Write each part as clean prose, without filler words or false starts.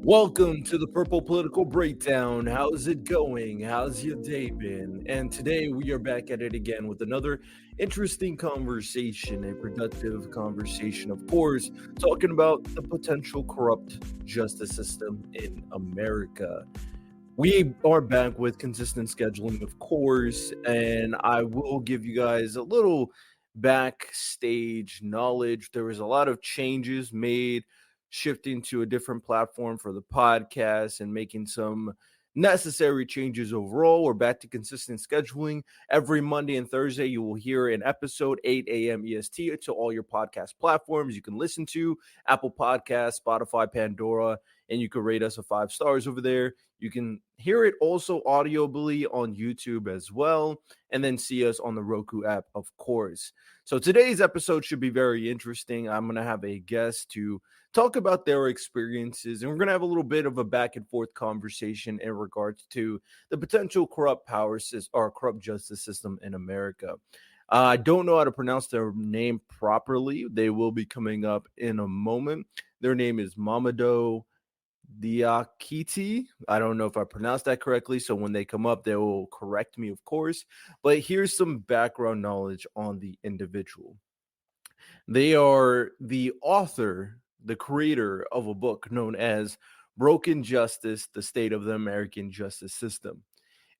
Welcome to the Purple Political Breakdown. How's it going? How's your day been? And today we are back at it again with another interesting conversation, a productive conversation, of course, talking about the potential corrupt justice system in America. We are back with consistent scheduling, of course, and I will give you guys a little backstage knowledge. There was a lot of changes made, shifting to a different platform for the podcast and making some necessary changes overall. We're back to consistent scheduling. Every Monday and Thursday, you will hear an episode, 8 a.m. EST, to all your podcast platforms you can listen to: Apple Podcasts, Spotify, Pandora, and you can rate us a 5 stars over there. You can hear it also audibly on YouTube as well, and then see us on the Roku app, of course. So today's episode should be very interesting. I'm going to have a guest to talk about their experiences, and we're going to have a little bit of a back and forth conversation in regards to the potential corrupt power system or corrupt justice system in America. I don't know how to pronounce their name properly. They will be coming up in a moment. Their name is Mamadou Diakite. I don't know if I pronounced that correctly, so when they come up, they will correct me, of course. But here's some background knowledge on the individual. They are the author, the creator of a book known as Broken Justice: The State of the American Justice System.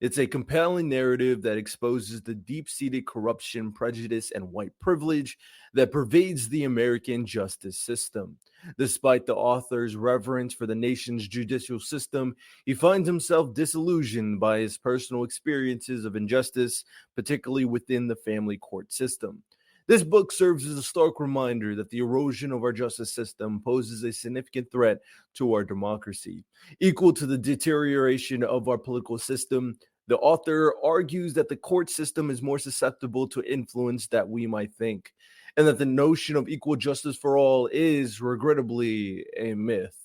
It's a compelling narrative that exposes the deep-seated corruption, prejudice, and white privilege that pervades the American justice system. Despite the author's reverence for the nation's judicial system, he finds himself disillusioned by his personal experiences of injustice, particularly within the family court system. This book serves as a stark reminder that the erosion of our justice system poses a significant threat to our democracy. Equal to the deterioration of our political system, the author argues that the court system is more susceptible to influence than we might think, and that the notion of equal justice for all is, regrettably, a myth.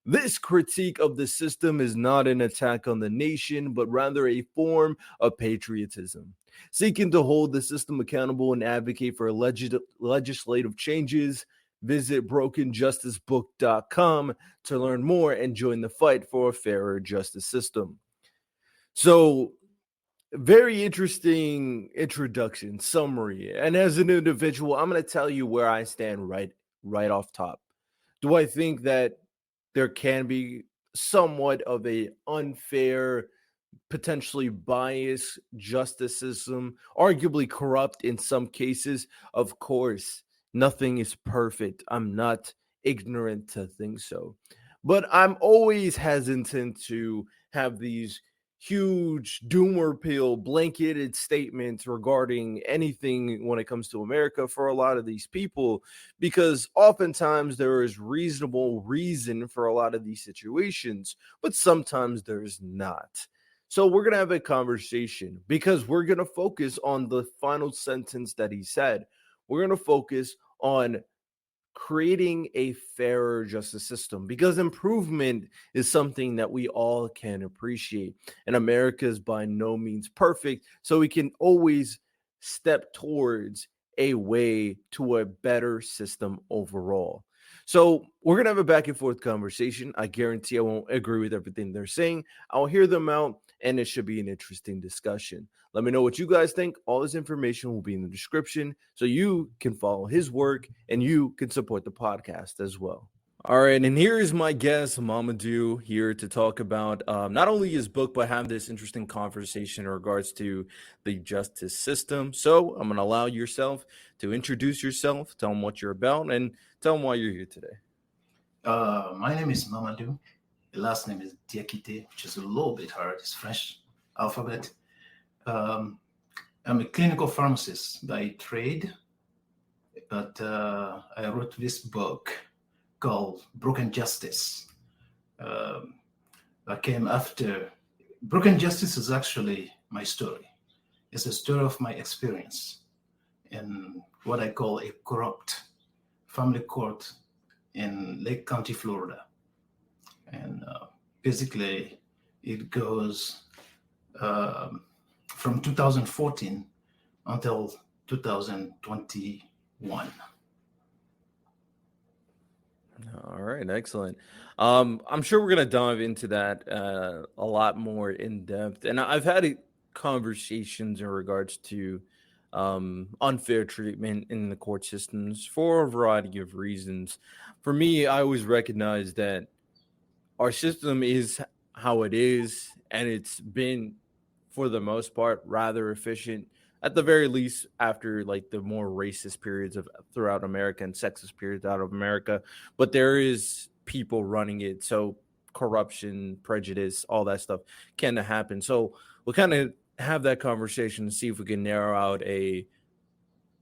This critique of the system is not an attack on the nation, but rather a form of patriotism. Seeking to hold the system accountable and advocate for legislative changes, visit brokenjusticebook.com to learn more and join the fight for a fairer justice system. So, very interesting introduction, summary. And as an individual, I'm going to tell you where I stand right off top. Do I think that there can be somewhat of a unfair, potentially biased justice system, arguably corrupt in some cases? Of course, nothing is perfect. I'm not ignorant to think so. But I'm always hesitant to have these huge doomer pill blanketed statements regarding anything when it comes to America for a lot of these people, because oftentimes there is reasonable reason for a lot of these situations, but sometimes there's not. So we're going to have a conversation because we're going to focus on the final sentence that he said. We're going to focus on creating a fairer justice system, because improvement is something that we all can appreciate. And America is by no means perfect, so we can always step towards a way to a better system overall. So we're going to have a back and forth conversation. I guarantee I won't agree with everything they're saying. I'll hear them out, and it should be an interesting discussion. Let me know what you guys think. All this information will be in the description so you can follow his work and you can support the podcast as well. All right, and here is my guest, Mamadou, here to talk about not only his book, but have this interesting conversation in regards to the justice system. So I'm going to allow yourself to introduce yourself, tell them what you're about, and tell them why you're here today. My name is Mamadou. The last name is Diakite, which is a little bit hard. It's French alphabet. I'm a clinical pharmacist by trade, but I wrote this book called Broken Justice. That came after. Broken Justice is actually my story. It's a story of my experience in what I call a corrupt family court in Lake County, Florida. And basically, it goes from 2014 until 2021. All right, excellent. I'm sure we're gonna dive into that a lot more in depth, and I've had conversations in regards to unfair treatment in the court systems for a variety of reasons. For me, I always recognize that our system is how it is, and it's been for the most part rather efficient. At the very least, after like the more racist periods of throughout America and sexist periods out of America, but there is people running it, so corruption, prejudice, all that stuff can happen. So we'll kind of have that conversation and see if we can narrow out a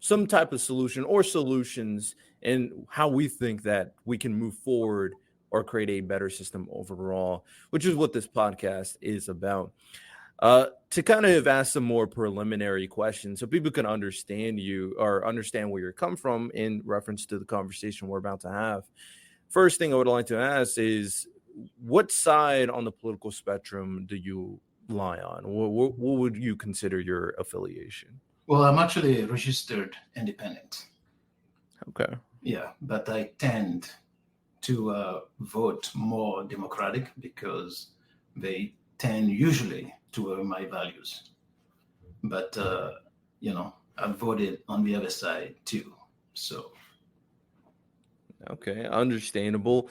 some type of solution or solutions and how we think that we can move forward or create a better system overall, which is what this podcast is about. To kind of ask some more preliminary questions so people can understand you or understand where you're come from in reference to the conversation we're about to have. First thing I would like to ask is what side on the political spectrum do you lie on? What would you consider your affiliation? Well, I'm actually a registered independent. Okay. Yeah, but I tend to vote more democratic because they tend usually to my values. But I've voted on the other side too. So Okay, understandable.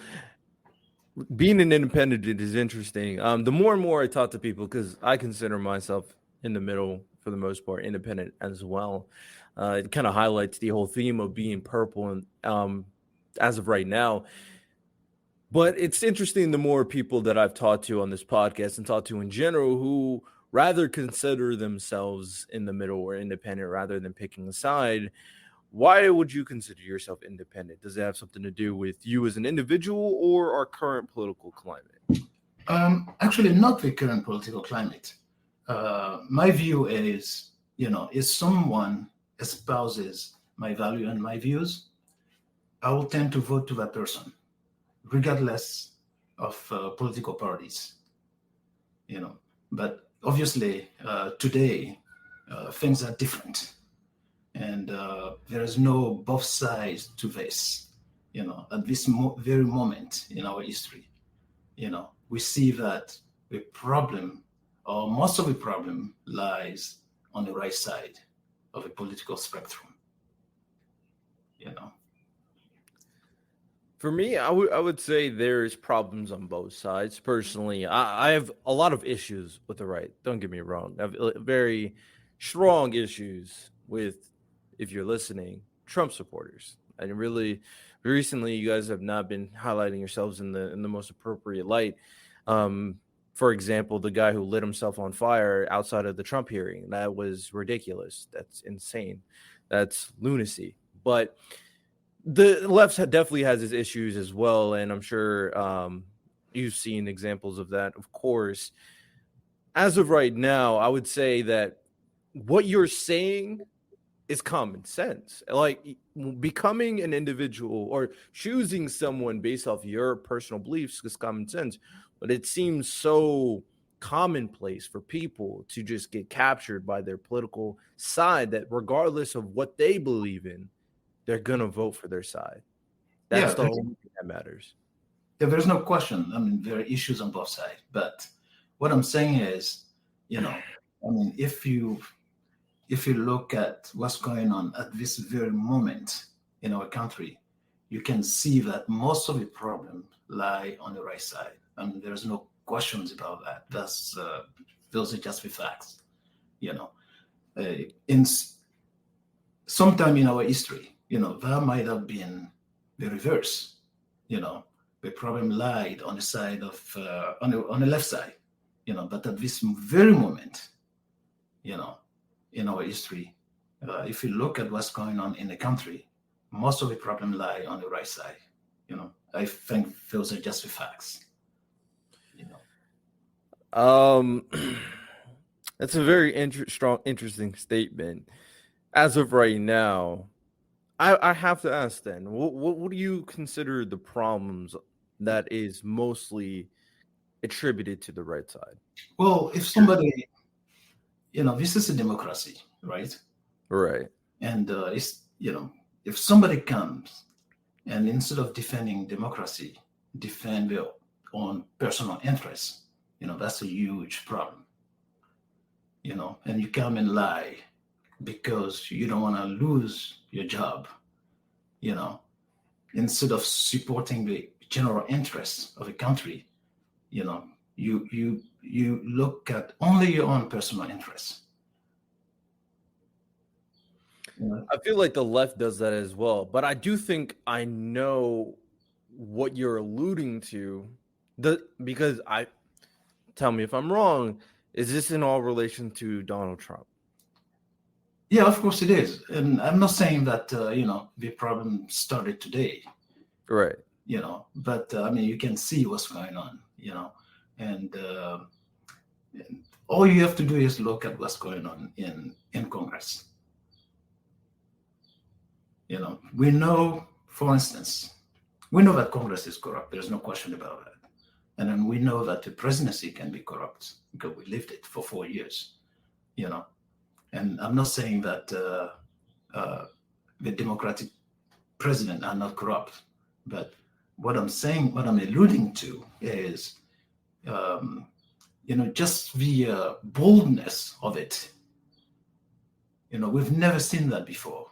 Being an independent is interesting. The more and more I talk to people, because I consider myself in the middle for the most part, independent as well. It kind of highlights the whole theme of being purple, and as of right now. But it's interesting the more people that I've talked to on this podcast and talked to in general who rather consider themselves in the middle or independent rather than picking a side. Why would you consider yourself independent? Does it have something to do with you as an individual or our current political climate? actually, not the current political climate. My view is, if someone espouses my value and my views, I will tend to vote to that person, regardless of political parties. You know, but obviously today things are different, and there is no both sides to this. At this very moment in our history, we see that the problem, or most of the problem, lies on the right side of the political spectrum. You know, For me, I would say there's problems on both sides. Personally, I have a lot of issues with the right. Don't get me wrong. I have very strong issues with, if you're listening, Trump supporters. And really, recently, you guys have not been highlighting yourselves in the most appropriate light. Um, for example, the guy who lit himself on fire outside of the Trump hearing, that was ridiculous. That's insane. That's lunacy. But the left definitely has its issues as well, and I'm sure you've seen examples of that. Of course, as of right now, I would say that what you're saying is common sense. Like becoming an individual or choosing someone based off your personal beliefs is common sense, but it seems so commonplace for people to just get captured by their political side that regardless of what they believe in, they're gonna vote for their side. yeah, That's the only thing that matters. there's no question. I mean, there are issues on both sides, but what I'm saying is, I mean, if you look at what's going on at this very moment in our country, you can see that most of the problems lie on the right side. I mean, there's no questions about that. Those are just the facts. You know, in sometime in our history, that might have been the reverse. You know, the problem lied on the side of on the left side. But at this very moment, you know, in our history, if you look at what's going on in the country, most of the problem lie on the right side. I think those are just the facts. You know, Um, that's a very interesting statement. As of right now, I have to ask then, what do you consider the problems that is mostly attributed to the right side? well, if somebody, this is a democracy, right? Right. And if somebody comes and instead of defending democracy, defend their own personal interests. That's a huge problem. And you come and lie because you don't want to lose your job. You know, Instead of supporting the general interests of a country, you look at only your own personal interests. I feel like the left does that as well, but I do think I know what you're alluding to. Because tell me if I'm wrong, is this in all relation to Donald Trump? Yeah, of course it is, and I'm not saying that the problem started today. Right. But I mean, you can see what's going on. And, and all you have to do is look at what's going on in Congress. We know, for instance, we know that Congress is corrupt. There's no question about that. And then we know that the presidency can be corrupt because we lived it for 4 years. And I'm not saying that the Democratic president are not corrupt, but what I'm alluding to is, just the boldness of it. We've never seen that before.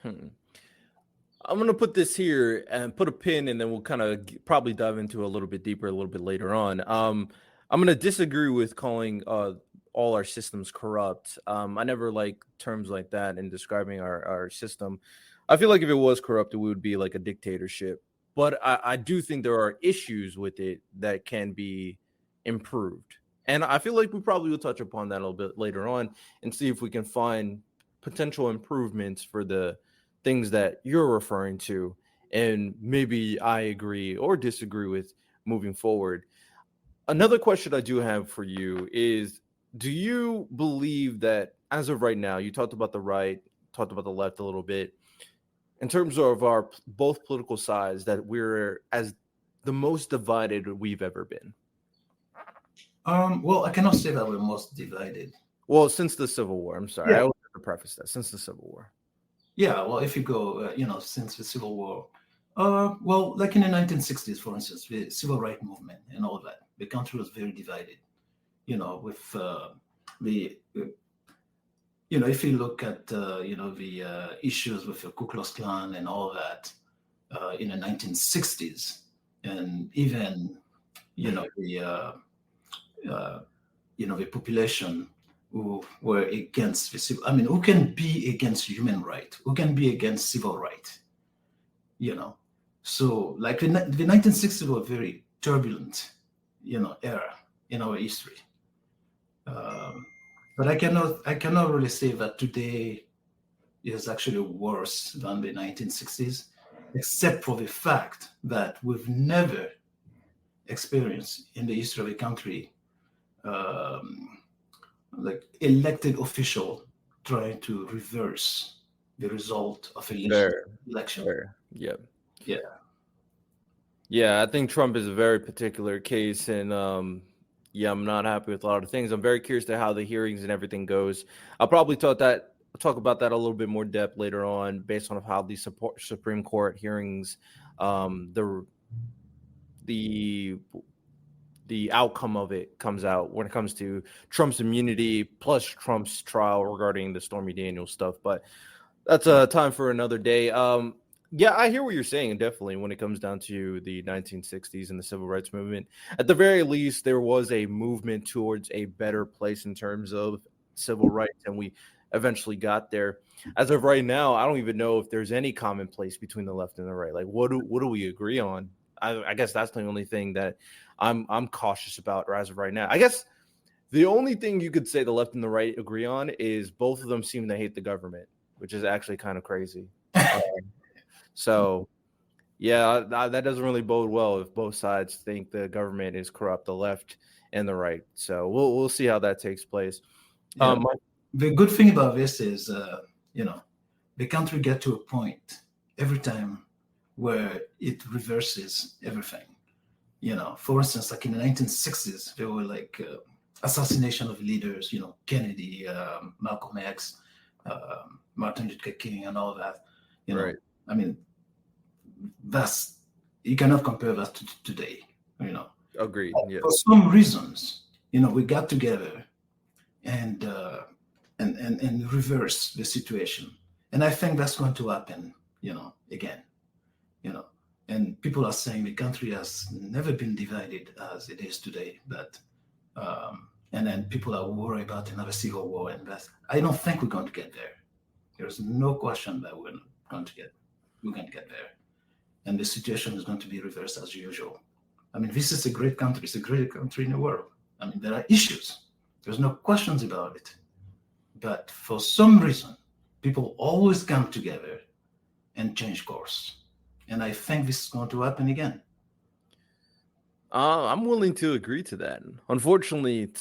I'm going to put this here and put a pin, and then we'll kind of probably dive into a little bit deeper a little bit later on. I'm going to disagree with calling all our systems corrupt. I never like terms like that in describing our system. I feel like if it was corrupt, it would be like a dictatorship. But I do think there are issues with it that can be improved. And I feel like we probably will touch upon that a little bit later on and see if we can find potential improvements for the things that you're referring to. And maybe I agree or disagree with moving forward. Another question I do have for you is, do you believe that as of right now, you talked about the right, talked about the left a little bit, in terms of our both political sides, that we're as the most divided we've ever been? Well, I cannot say that we're most divided. Well, since the Civil War, I'm sorry. Yeah. I always have to preface that, since the Civil War. Yeah, well, if you go, since the Civil War, well, like in the 1960s, for instance, the civil rights movement and all that, the country was very divided. With if you look at, the issues with the Ku Klux Klan and all that in the 1960s, and even, the population who were against the civil, I mean, who can be against human right? Who can be against civil right? So like the 1960s were a very turbulent, era in our history. But I cannot really say that today is actually worse than the 1960s, except for the fact that we've never experienced in the history of the country like elected official trying to reverse the result of an election. Fair. Yeah. Yeah. Yeah, I think Trump is a very particular case, and I'm not happy with a lot of things. I'm very curious to how the hearings and everything goes. I'll probably talk about that a little bit more depth later on, based on how the Supreme Court hearings, the outcome of it comes out when it comes to Trump's immunity plus Trump's trial regarding the Stormy Daniels stuff. But that's a time for another day. Yeah, I hear what you're saying, definitely, when it comes down to the 1960s and the civil rights movement. At the very least, there was a movement towards a better place in terms of civil rights, and we eventually got there. As of right now, I don't even know if there's any common place between the left and the right. Like, what do we agree on? I guess that's the only thing that I'm cautious about as of right now. I guess the only thing you could say the left and the right agree on is both of them seem to hate the government, which is actually kind of crazy. So, yeah, that doesn't really bode well if both sides think the government is corrupt, the left and the right. So we'll see how that takes place. Yeah, the good thing about this is, the country get to a point every time where it reverses everything. For instance, like in the 1960s, there were like assassination of leaders, Kennedy, Malcolm X, Martin Luther King, and all that. You know, Right. I mean, that's you cannot compare that to today. You know, Agreed. Yeah. for some reasons, we got together and and reverse the situation, and I think that's going to happen. Again. You know, and people are saying the country has never been divided as it is today, but and then people are worried about another civil war, and that I don't think we're going to get there. There's no question that we're going to get there, and the situation is going to be reversed as usual. I mean, this is a great country. It's the greatest country in the world. I mean, there are issues. There's no questions about it. But for some reason, people always come together and change course. And I think this is going to happen again. I'm willing to agree to that. Unfortunately,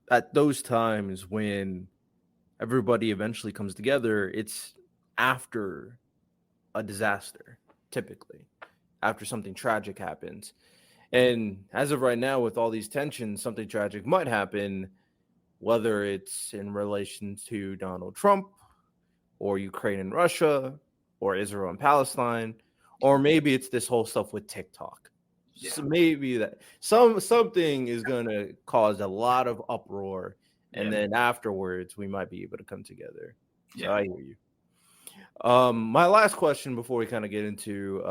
at those times when everybody eventually comes together, it's after a disaster, typically, after something tragic happens. And as of right now, with all these tensions, something tragic might happen, whether it's in relation to Donald Trump or Ukraine and Russia or Israel and Palestine, or maybe it's this whole stuff with TikTok. Yeah. So maybe that something is going to cause a lot of uproar, and then afterwards we might be able to come together. So Yeah. I hear you. My last question before we kind of get into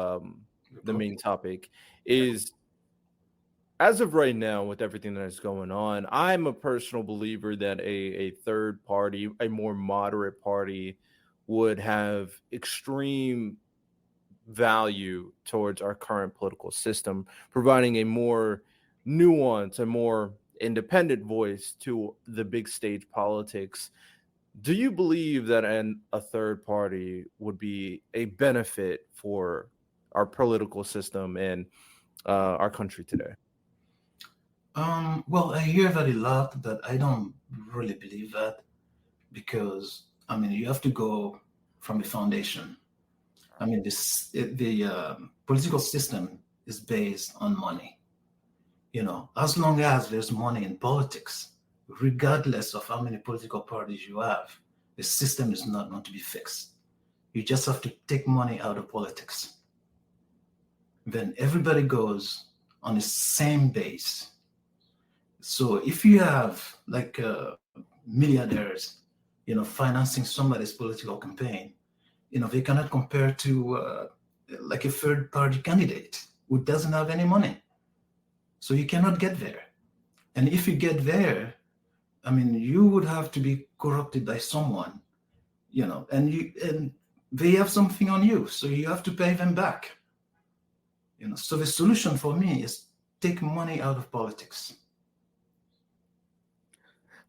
the main topic is, as of right now, with everything that is going on, I'm a personal believer that a third party, a more moderate party, would have extreme value towards our current political system, providing a more nuanced, a more independent voice to the big stage politics. Do you believe that a third party would be a benefit for our political system and our country today? Well, I hear that a lot, but I don't really believe that because I mean you have to go from the foundation. I mean the political system is based on money. As long as there's money in politics, regardless of how many political parties you have, the system is not going to be fixed. You just have to take money out of politics. Then everybody goes on the same base. So if you have like millionaires, financing somebody's political campaign, they cannot compare to like a third party candidate who doesn't have any money. So you cannot get there. And if you get there, I mean, you would have to be corrupted by someone, and they have something on you, so you have to pay them back. So the solution for me is take money out of politics.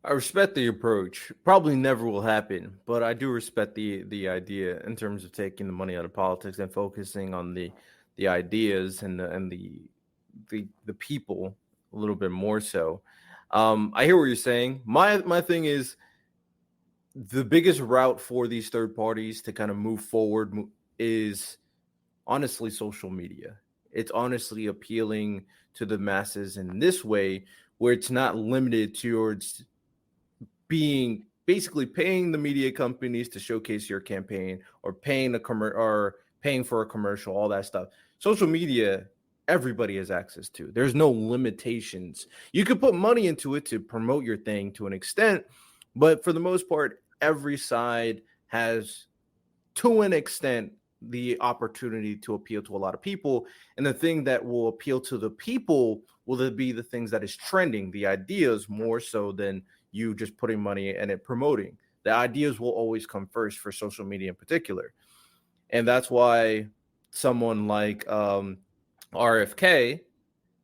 I respect the approach. Probably never will happen, but I do respect the idea in terms of taking the money out of politics and focusing on the ideas and the people a little bit more so. I hear what you're saying. My thing is, the biggest route for these third parties to kind of move forward is honestly social media. It's honestly appealing to the masses in this way, where it's not limited towards being basically paying the media companies to showcase your campaign or paying paying for a commercial, all that stuff. Social media, everybody has access to. There's no limitations. You could put money into it to promote your thing to an extent, but for the most part, every side has, to an extent, the opportunity to appeal to a lot of people. And the thing that will appeal to the people will be the things that is trending, the ideas, more so than you just putting money and it promoting. The ideas will always come first for social media in particular. And that's why someone like RFK,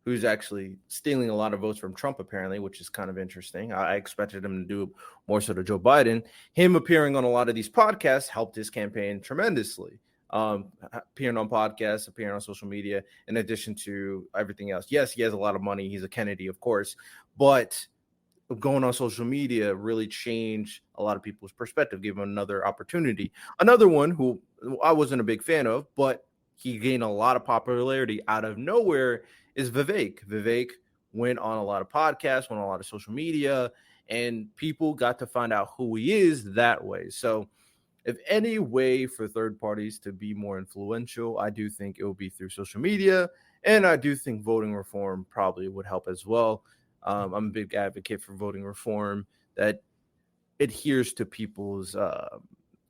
who's actually stealing a lot of votes from Trump, apparently, which is kind of interesting. I expected him to do more so to Joe Biden. Him appearing on a lot of these podcasts helped his campaign tremendously. Appearing on podcasts, appearing on social media, in addition to everything else. Yes, he has a lot of money. He's a Kennedy, of course, but going on social media really changed a lot of people's perspective, gave him another opportunity. Another one who I wasn't a big fan of, but he gained a lot of popularity out of nowhere is Vivek. Vivek went on a lot of podcasts, went on a lot of social media, and people got to find out who he is that way. So if any way for third parties to be more influential, I do think it will be through social media, and I do think voting reform probably would help as well. I'm a big advocate for voting reform that adheres to people's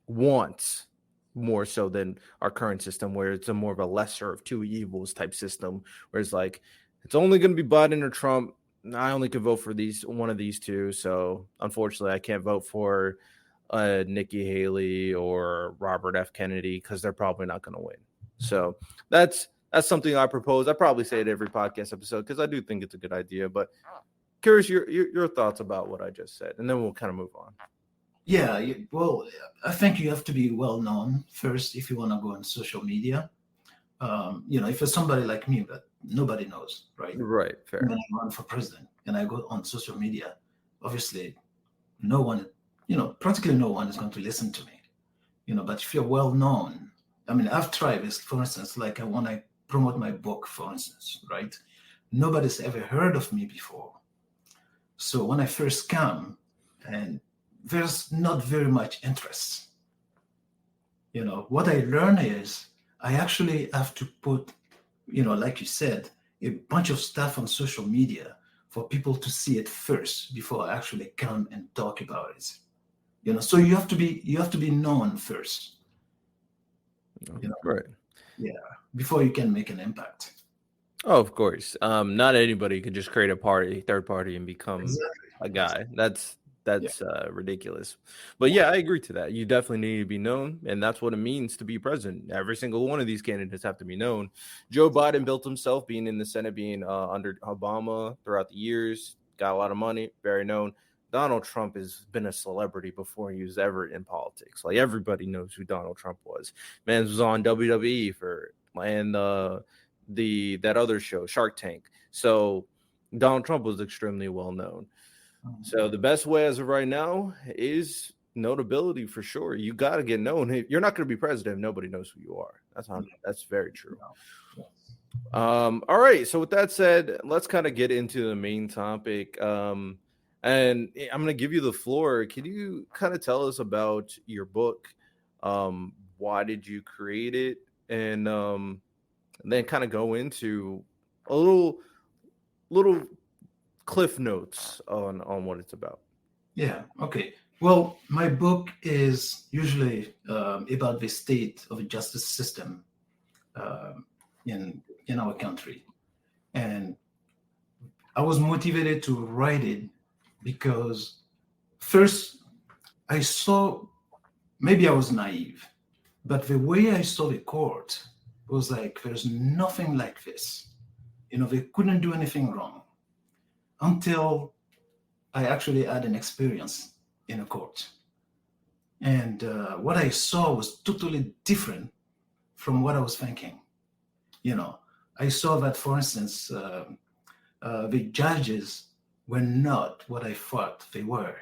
wants more so than our current system, where it's a more of a lesser of two evils type system, where it's like it's only going to be Biden or Trump. I only can vote for these one of these two, so unfortunately, I can't vote for Nikki Haley or Robert F. Kennedy because they're probably not going to win. So that's something I propose. I probably say it every podcast episode because I do think it's a good idea. But curious your thoughts about what I just said, and then we'll kind of move on. Yeah, well, I think you have to be well known first if you want to go on social media. If you're somebody like me that nobody knows, right? Right, fair. When I run for president and I go on social media, obviously, no one, practically no one is going to listen to me. But if you're well known, I mean, I've tried this, for instance, like when I promote my book, for instance, right? Nobody's ever heard of me before. So when I first come, and there's not very much interest. What I learned is I actually have to put, like you said, a bunch of stuff on social media for people to see it first before I actually come and talk about it. So you have to be known first. Right. Yeah. Before you can make an impact. Oh, of course. Not anybody could just create a third party, and become a guy. That's ridiculous. But yeah, I agree to that. You definitely need to be known, and that's what it means to be president. Every single one of these candidates have to be known. Joe Biden built himself, being in the Senate, being under Obama throughout the years, got a lot of money, very known. Donald Trump has been a celebrity before he was ever in politics. Like, everybody knows who Donald Trump was. Man was on WWE and that other show, Shark Tank. So Donald Trump was extremely well known. So the best way as of right now is notability for sure. You got to get known. You're not going to be president if nobody knows who you are. That's very true. All right. So with that said, let's kind of get into the main topic. And I'm going to give you the floor. Can you kind of tell us about your book? Why did you create it? And then kind of go into a little cliff notes on what it's about. Yeah. Okay. Well, my book is usually about the state of the justice system in our country, and I was motivated to write it because first I saw, maybe I was naive, but the way I saw the court was like, there's nothing like this. They couldn't do anything wrong until I actually had an experience in a court. And what I saw was totally different from what I was thinking. I saw that, for instance, the judges were not what I thought they were.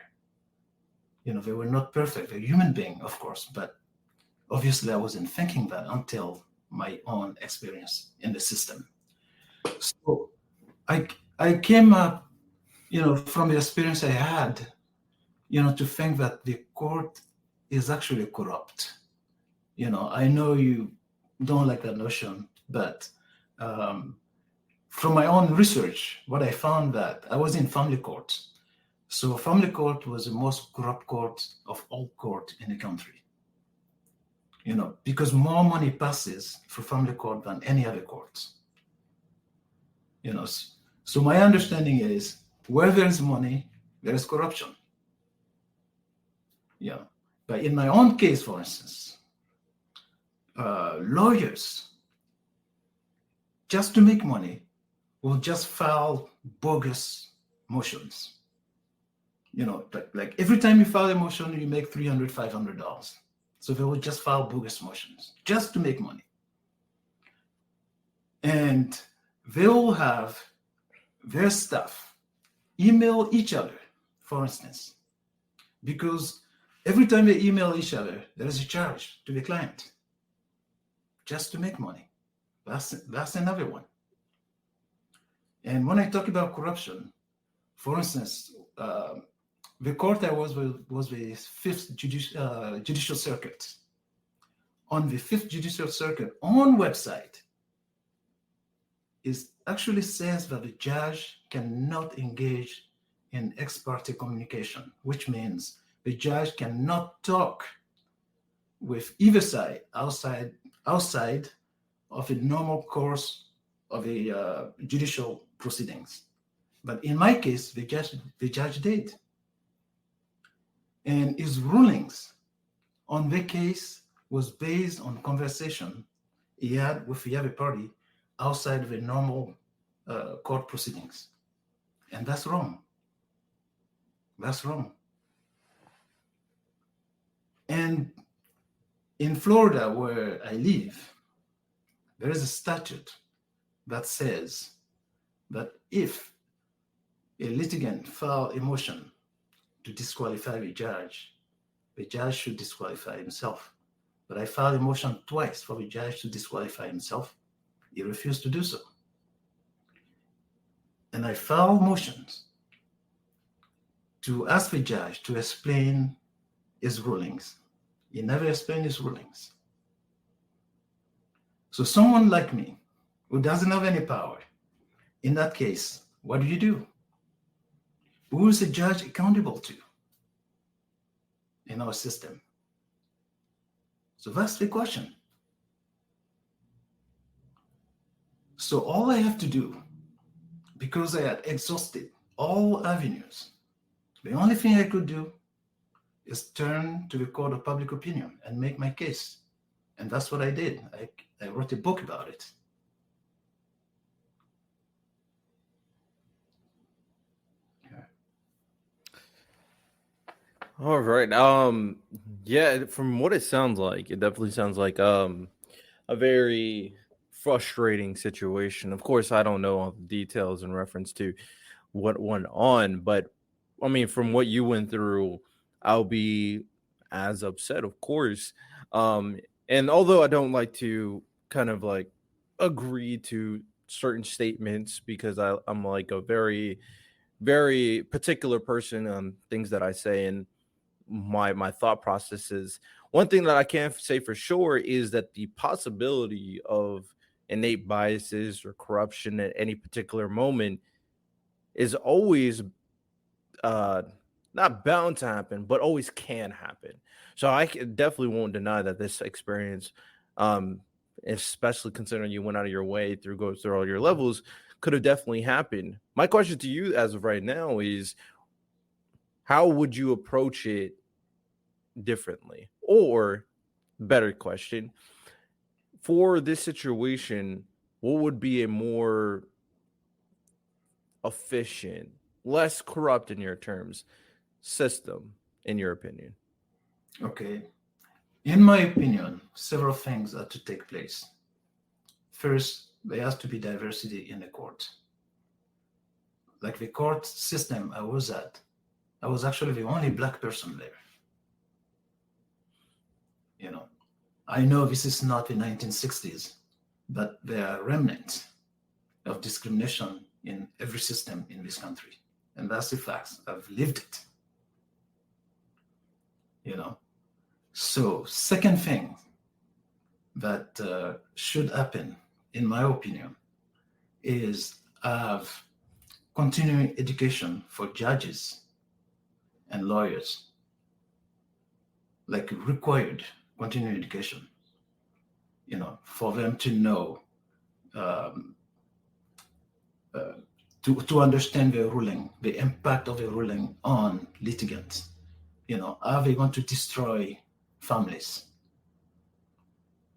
They were not perfect. They're human beings, of course, but obviously I wasn't thinking that until my own experience in the system. So I came up, from the experience I had, to think that the court is actually corrupt. I know you don't like that notion, but from my own research, what I found that I was in family court. So family court was the most corrupt court of all court in the country. Because more money passes through family court than any other court. So my understanding is, where there's money, there is corruption. Yeah. But in my own case, for instance, lawyers, just to make money, will just file bogus motions. Like every time you file a motion, you make $300, $500. So they will just file bogus motions just to make money. And they all have their staff email each other, for instance, because every time they email each other, there is a charge to the client just to make money. That's another one. And when I talk about corruption, for instance, The court I was the Fifth Judicial Circuit. On the Fifth Judicial Circuit on website, it actually says that the judge cannot engage in ex parte communication, which means the judge cannot talk with either side outside of the normal course of the judicial proceedings. But in my case, the judge did. And his rulings on the case was based on conversation he had with the other party outside of the normal court proceedings. And that's wrong. That's wrong. And in Florida, where I live, there is a statute that says that if a litigant files a motion to disqualify the judge should disqualify himself. But I filed a motion twice for the judge to disqualify himself. He refused to do so. And I filed motions to ask the judge to explain his rulings. He never explained his rulings. So someone like me, who doesn't have any power, in that case, what do? Who is the judge accountable to in our system? So that's the question. So all I have to do, because I had exhausted all avenues, the only thing I could do is turn to the court of public opinion and make my case. And that's what I did. I wrote a book about it. All right. Yeah, from what it sounds like, it definitely sounds like a very frustrating situation. Of course, I don't know all the details in reference to what went on, but I mean, from what you went through, I'll be as upset, of course. Um, and although I don't like to kind of like agree to certain statements because I'm like a very, very particular person on things that I say and my thought processes. One thing that I can say for sure is that the possibility of innate biases or corruption at any particular moment is always uh not bound to happen, but always can happen. So definitely won't deny that this experience, um, especially considering you went out of your way through go through all your levels, could have definitely happened. My question to you as of right now is how would you approach it differently? Or better question, for this situation, what would be a more efficient, less corrupt in your terms, system, in your opinion? Okay. In my opinion, several things are to take place. First, there has to be diversity in the court. Like the court system I was at, I was actually the only Black person there. You know, I know this is not the 1960s, but there are remnants of discrimination in every system in this country. And that's the facts. I've lived it. You know, so second thing that should happen, in my opinion, is have continuing education for judges and lawyers, like required continuing education, you know, for them to know, to understand the ruling, the impact of the ruling on litigants. You know, are they going to destroy families,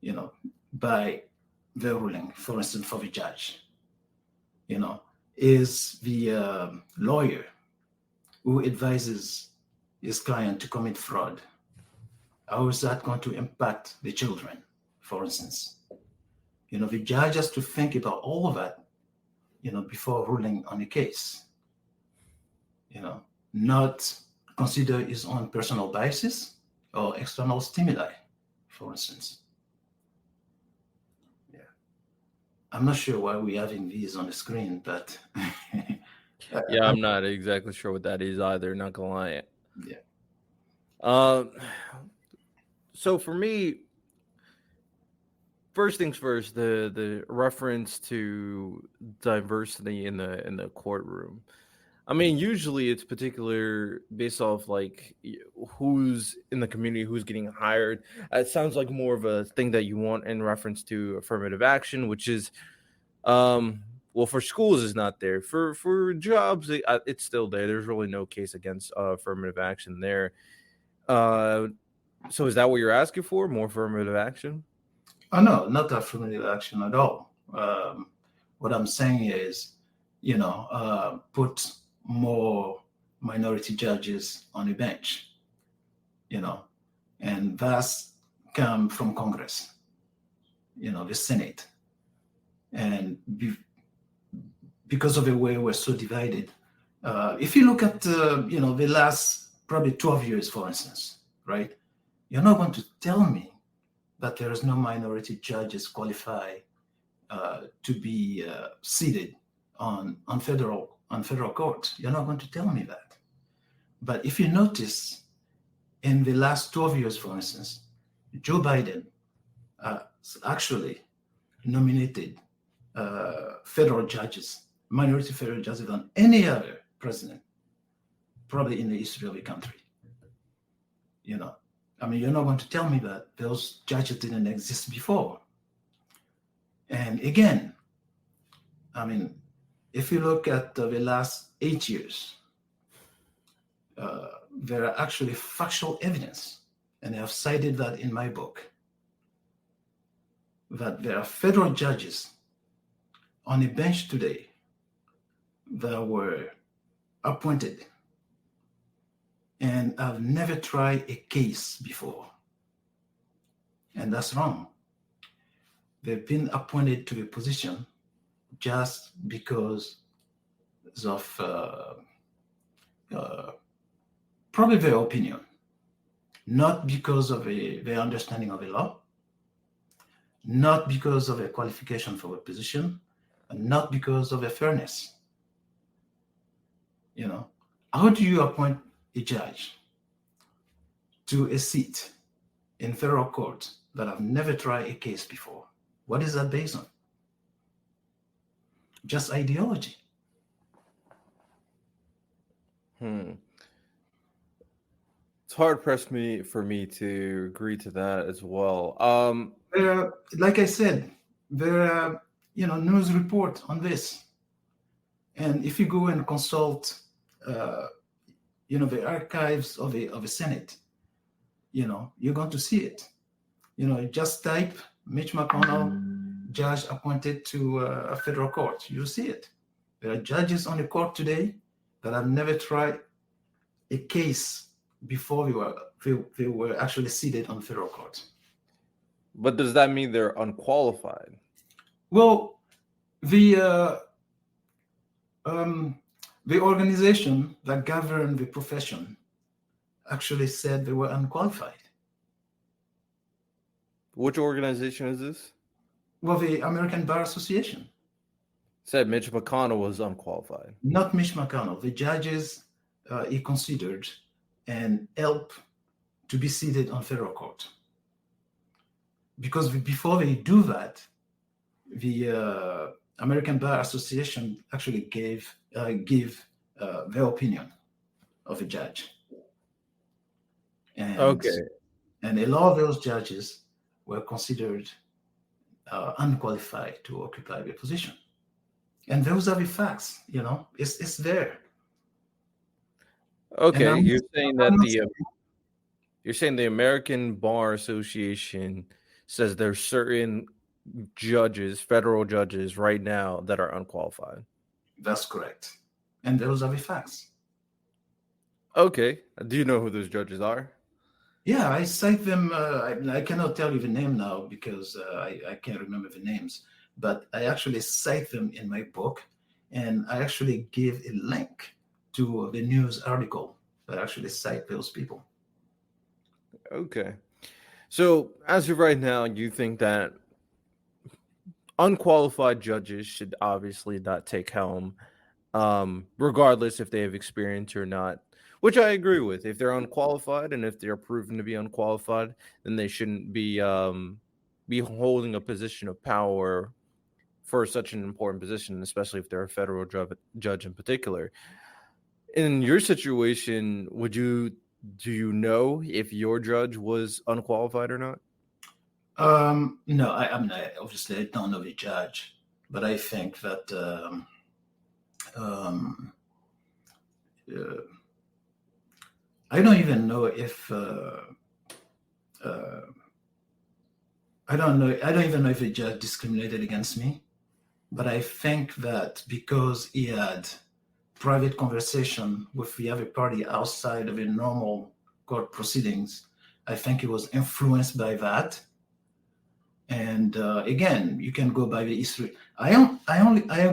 you know, by the ruling, for instance, for the judge? You know, is the lawyer who advises his client to commit fraud, how is that going to impact the children, for instance? You know, the judge has to think about all of that, you know, before ruling on a case. You know, not consider his own personal biases or external stimuli, for instance. Yeah. I'm not sure why we're having these on the screen, but Uh, Yeah, uh, I'm not exactly sure what that is either. Not gonna lie. yeah. Um, so for me, first things first, the reference to diversity in the courtroom. I mean, usually it's particular based off like who's in the community, who's getting hired. It sounds like more of a thing that you want in reference to affirmative action, which is well, for schools is not there. For jobs, it's still there. There's really no case against affirmative action there. Uh, so is that what you're asking for? More affirmative action? Oh no, not affirmative action at all. What I'm saying is, put more minority judges on a bench, you know, and that's come from Congress, the Senate, and because of the way we're so divided. If you look at, the last probably 12 years, for instance, right? You're not going to tell me that there is no minority judges qualified to be seated on federal court. You're not going to tell me that. But if you notice, in the last 12 years, for instance, Joe Biden actually nominated federal judges, minority federal judges, than any other president, probably in the history of the country. I mean, you're not going to tell me that those judges didn't exist before. And again, I mean, if you look at the last 8 years, there are actually factual evidence, and I have cited that in my book, that there are federal judges on a bench today that were appointed and have never tried a case before. And that's wrong. They've been appointed to a position just because of probably their opinion, not because of their understanding of the law, not because of a qualification for a position, and not because of a fairness. How do you appoint a judge to a seat in federal court that have never tried a case before? What is that based on? Just ideology. It's hard pressed for me to agree to that as well. Like I said, there are news report on this, and if you go and consult the archives of a Senate, you're going to see it. Just type Mitch McConnell, judge appointed to a federal court. You'll see it. There are judges on the court today that have never tried a case before they were actually seated on federal court. But does that mean they're unqualified? Well, the organization that governed the profession actually said they were unqualified. Which organization is this? Well, the American Bar Association said Mitch McConnell was unqualified. Not Mitch McConnell. The judges he considered and helped to be seated on federal court. Because before they do that, the American Bar Association actually give their opinion of a judge. And, okay. And a lot of those judges were considered unqualified to occupy the position. And those are the facts, it's there. Okay, you're saying that you're saying the American Bar Association says there's certain judges, federal judges right now that are unqualified. That's correct. And those are the facts. Okay. Do you know who those judges are? Yeah, I cite them. I cannot tell you the name now because I can't remember the names, but I actually cite them in my book, and I actually give a link to the news article that actually cite those people. Okay. So as of right now, you think that unqualified judges should obviously not take helm regardless if they have experience or not. Which I agree with. If they're unqualified and if they're proven to be unqualified, then they shouldn't be holding a position of power for such an important position, especially if they're a federal judge in particular. In your situation, do you know if your judge was unqualified or not? No, I'm not. Obviously, I don't know the judge, but I think that um, uh, I don't even know if uh, I don't know. I don't even know if the judge discriminated against me. But I think that because he had private conversation with the other party outside of a normal court proceedings, I think he was influenced by that. And again, you can go by the history. I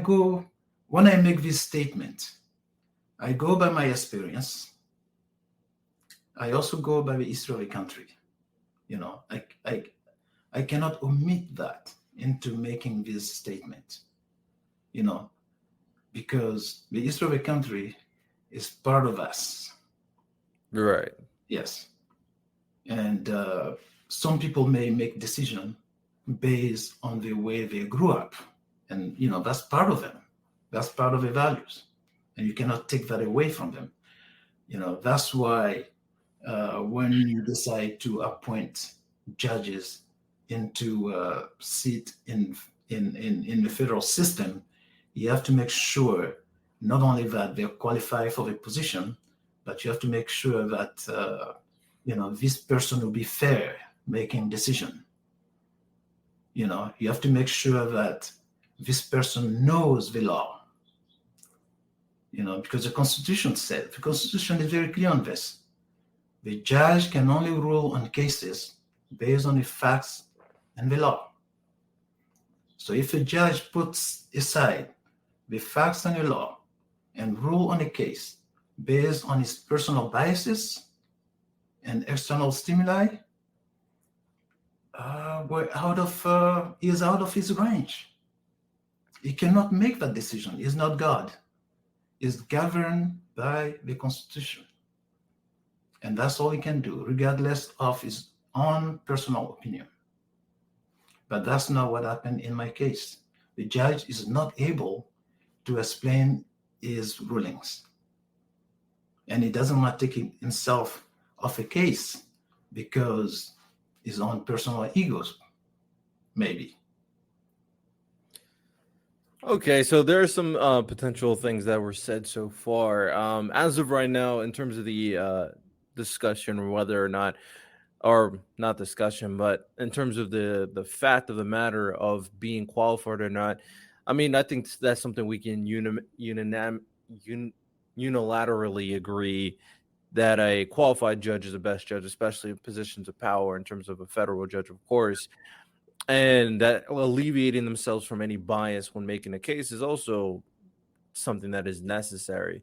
go when I make this statement. I go by my experience. I also go by the history of the country. You know, I cannot omit that into making this statement. You know, because the history of a country is part of us. Right. Yes, and some people may make decisions based on the way they grew up, and that's part of them. That's part of their values, and you cannot take that away from them. That's why when you decide to appoint judges into seat in the federal system, you have to make sure not only that they're qualified for the position, but you have to make sure that this person will be fair making decision. You have to make sure that this person knows the law. Because the Constitution is very clear on this. The judge can only rule on cases based on the facts and the law. So if a judge puts aside the facts and the law and rule on a case based on his personal biases and external stimuli, he is out of his range. He cannot make that decision. He's not God. He's governed by the Constitution. And that's all he can do, regardless of his own personal opinion. But that's not what happened in my case. The judge is not able to explain his rulings. And he doesn't want to take himself off a case because his own personal egos, maybe. Okay, so there are some potential things that were said so far. As of right now, in terms of the discussion, whether or not, or not discussion, but in terms of the fact of the matter of being qualified or not, I mean, I think that's something we can unilaterally agree that a qualified judge is the best judge, especially in positions of power in terms of a federal judge, of course. And that alleviating themselves from any bias when making a case is also something that is necessary.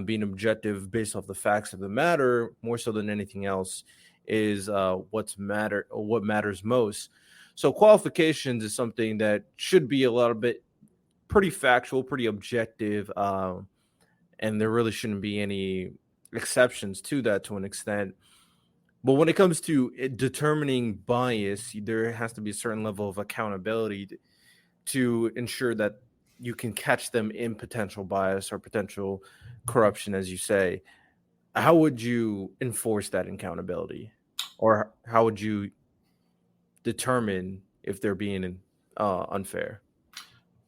Being objective based off the facts of the matter, more so than anything else, is what matters most. So qualifications is something that should be a little bit pretty factual, pretty objective, and there really shouldn't be any exceptions to that to an extent. But when it comes to determining bias, there has to be a certain level of accountability to ensure that you can catch them in potential bias or potential corruption, as you say. How would you enforce that accountability? Or how would you determine if they're being unfair?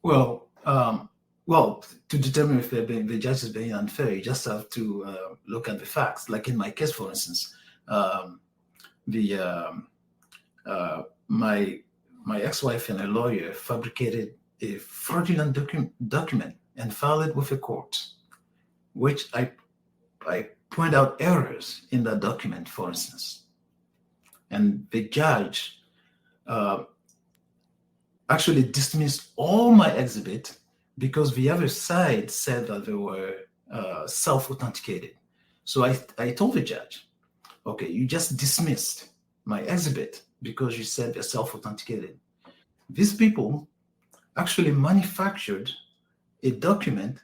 Well, to determine if the judge is being unfair, you just have to look at the facts. Like in my case, for instance, my ex-wife and a lawyer fabricated a fraudulent document and filed it with a court, which I point out errors in that document, for instance. And the judge actually dismissed all my exhibit because the other side said that they were self-authenticated. So I told the judge, okay, you just dismissed my exhibit because you said they're self-authenticated. These people actually manufactured a document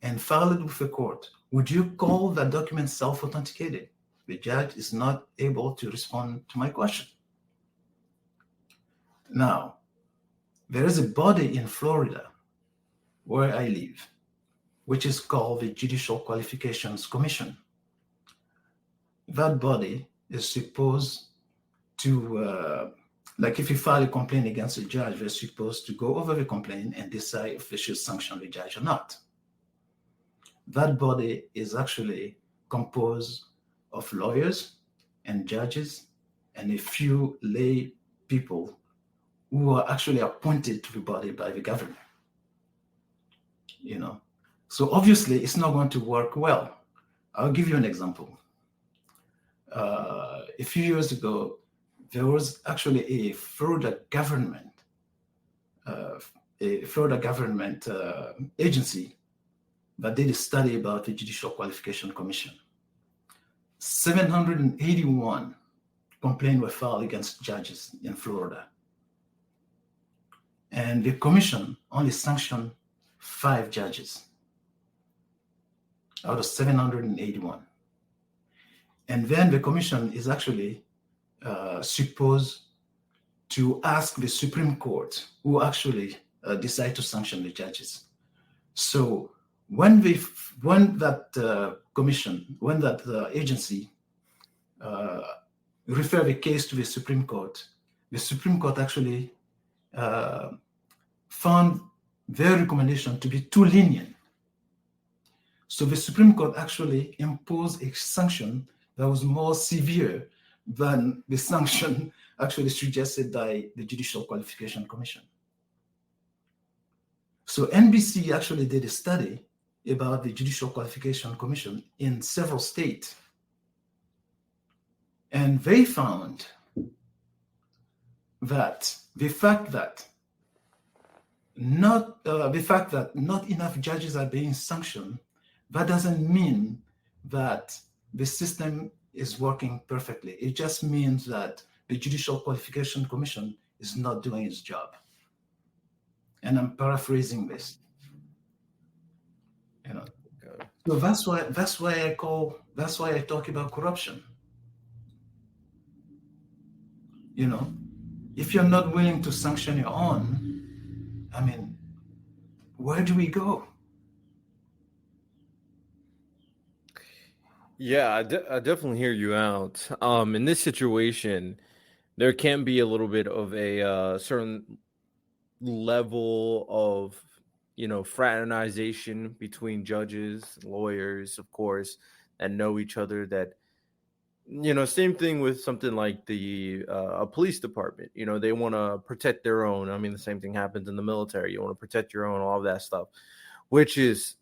and file it with the court, would you call that document self-authenticated? The judge is not able to respond to my question. Now, there is a body in Florida where I live, which is called the Judicial Qualifications Commission. That body is supposed to, like if you file a complaint against a judge, they're supposed to go over the complaint and decide if they should sanction the judge or not. That body is actually composed of lawyers and judges and a few lay people who are actually appointed to the body by the government. So obviously it's not going to work well. I'll give you an example. A few years ago, there was actually a Florida government agency that did a study about the Judicial Qualification Commission. 781 complaints were filed against judges in Florida. And the commission only sanctioned 5 judges out of 781. And then the commission is actually supposed to ask the Supreme Court, who actually decide to sanction the judges. So when that agency refer the case to the Supreme Court actually found their recommendation to be too lenient. So the Supreme Court actually imposed a sanction that was more severe than the sanction actually suggested by the Judicial Qualification Commission. So NBC actually did a study about the Judicial Qualification Commission in several states. And they found that the fact that not enough judges are being sanctioned, that doesn't mean that the system is working perfectly. It just means that the Judicial Qualification Commission is not doing its job. And I'm paraphrasing this. So that's why I talk about corruption. If you're not willing to sanction your own, where do we go? Yeah, I definitely hear you out. In this situation, there can be a little bit of a certain level of, fraternization between judges, lawyers, of course, and know each other. That, same thing with something like the a police department. They want to protect their own. The same thing happens in the military. You want to protect your own, all of that stuff, which is,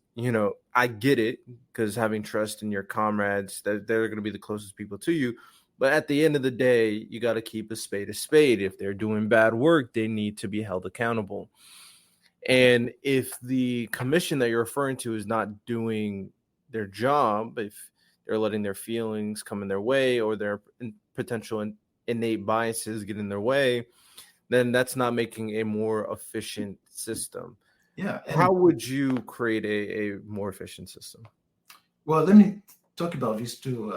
I get it, because having trust in your comrades, that they're going to be the closest people to you. But at the end of the day, you got to keep a spade a spade. If they're doing bad work, they need to be held accountable. And if the commission that you're referring to is not doing their job, if they're letting their feelings come in their way, or their potential innate biases get in their way, then that's not making a more efficient system. Yeah. How would you create a more efficient system? Well, let me talk about these two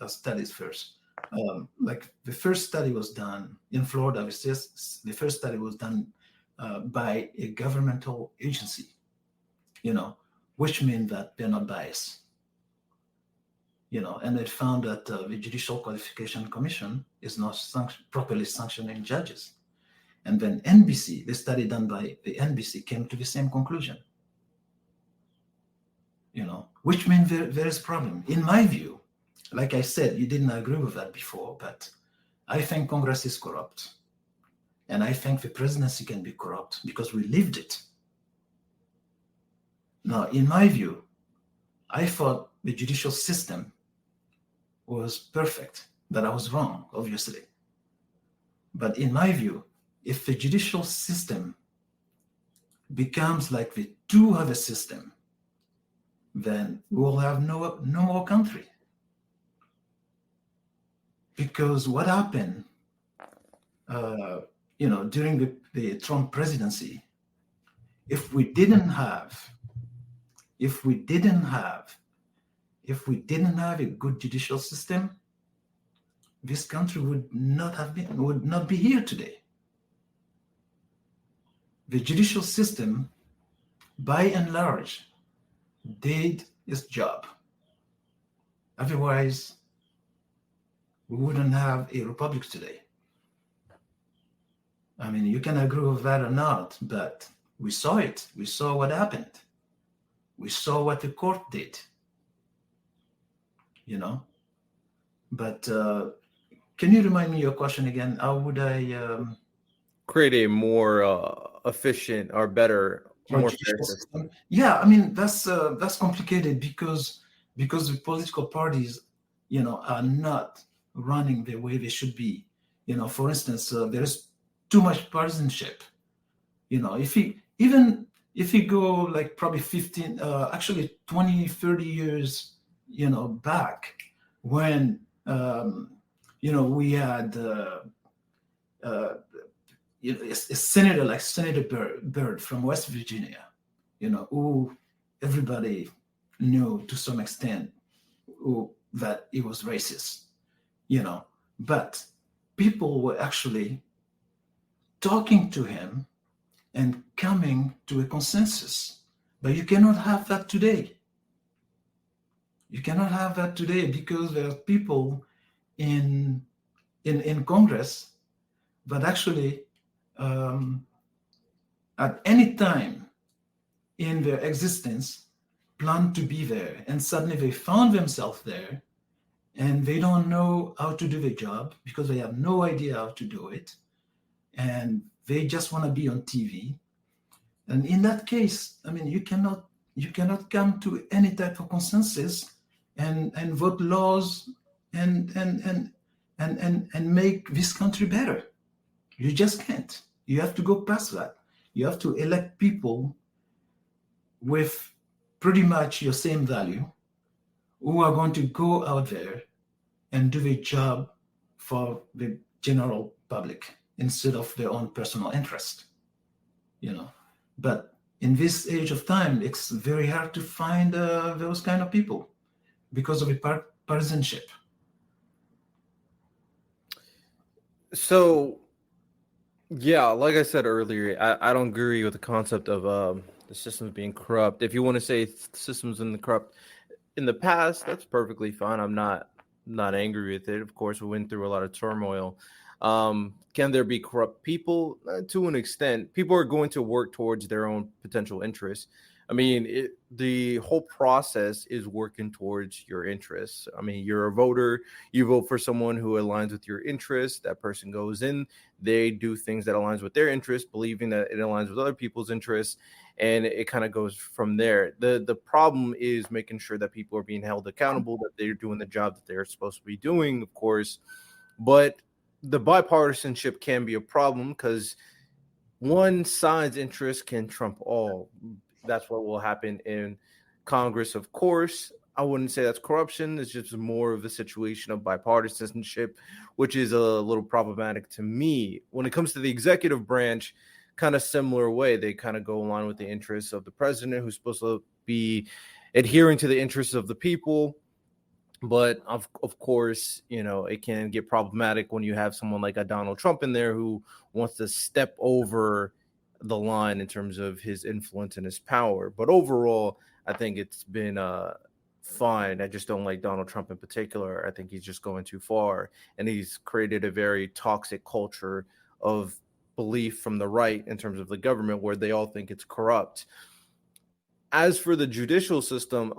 studies first. Like the first study was done in Florida. The first study was done by a governmental agency, which means that they're not biased. And it found that the Judicial Qualification Commission is not properly sanctioning judges. And then NBC, the study done by the NBC, came to the same conclusion. Which means there is a problem. In my view, like I said, you didn't agree with that before, but I think Congress is corrupt. And I think the presidency can be corrupt because we lived it. Now, in my view, I thought the judicial system was perfect, that I was wrong, obviously. But in my view, if the judicial system becomes like the two other system, then we will have no more country. Because what happened, during the Trump presidency, if we didn't have if we didn't have a good judicial system, this country would not be here today. The judicial system, by and large, did its job. Otherwise, we wouldn't have a republic today. I mean, you can agree with that or not, but we saw it. We saw what happened. We saw what the court did, you know. But can you remind me your question again? How would I create a more efficient or better, more fair judicial system? system? Yeah, I mean that's complicated because the political parties, are not running the way they should be. For instance, there is too much partisanship. If you go like probably 15, actually 20, 30 years, back when, we had, a senator like Senator Byrd from West Virginia, who everybody knew to some extent that he was racist, but people were actually talking to him and coming to a consensus. But you cannot have that today. You cannot have that today because there are people in Congress that actually, at any time in their existence, planned to be there, and suddenly they found themselves there, and they don't know how to do the job because they have no idea how to do it, and they just want to be on TV. And in that case, I mean, you cannot come to any type of consensus and vote laws and make this country better. You just can't. You have to go past that. You have to elect people with pretty much your same value, who are going to go out there and do the job for the general public instead of their own personal interest. But in this age of time, it's very hard to find those kind of people because of the partisanship. So, yeah, like I said earlier, I don't agree with the concept of the systems being corrupt. If you want to say systems in the corrupt in the past, that's perfectly fine. I'm not angry with it. Of course, we went through a lot of turmoil. Can there be corrupt people? To an extent, people are going to work towards their own potential interests. I mean, the whole process is working towards your interests. I mean, you're a voter, you vote for someone who aligns with your interests. That person goes in, they do things that aligns with their interests, believing that it aligns with other people's interests, and it kind of goes from there. The problem is making sure that people are being held accountable, that they're doing the job that they're supposed to be doing, of course. But the bipartisanship can be a problem because one side's interest can trump all. That's what will happen in Congress, of course. I wouldn't say that's corruption. It's just more of a situation of bipartisanship, which is a little problematic to me. When it comes to the executive branch, kind of similar way. They kind of go along with the interests of the president, who's supposed to be adhering to the interests of the people. But of course, it can get problematic when you have someone like a Donald Trump in there who wants to step over the line in terms of his influence and his power. But overall, I think it's been fine. I just don't like Donald Trump in particular. I think he's just going too far, and he's created a very toxic culture of belief from the right in terms of the government where they all think it's corrupt. As for the judicial system,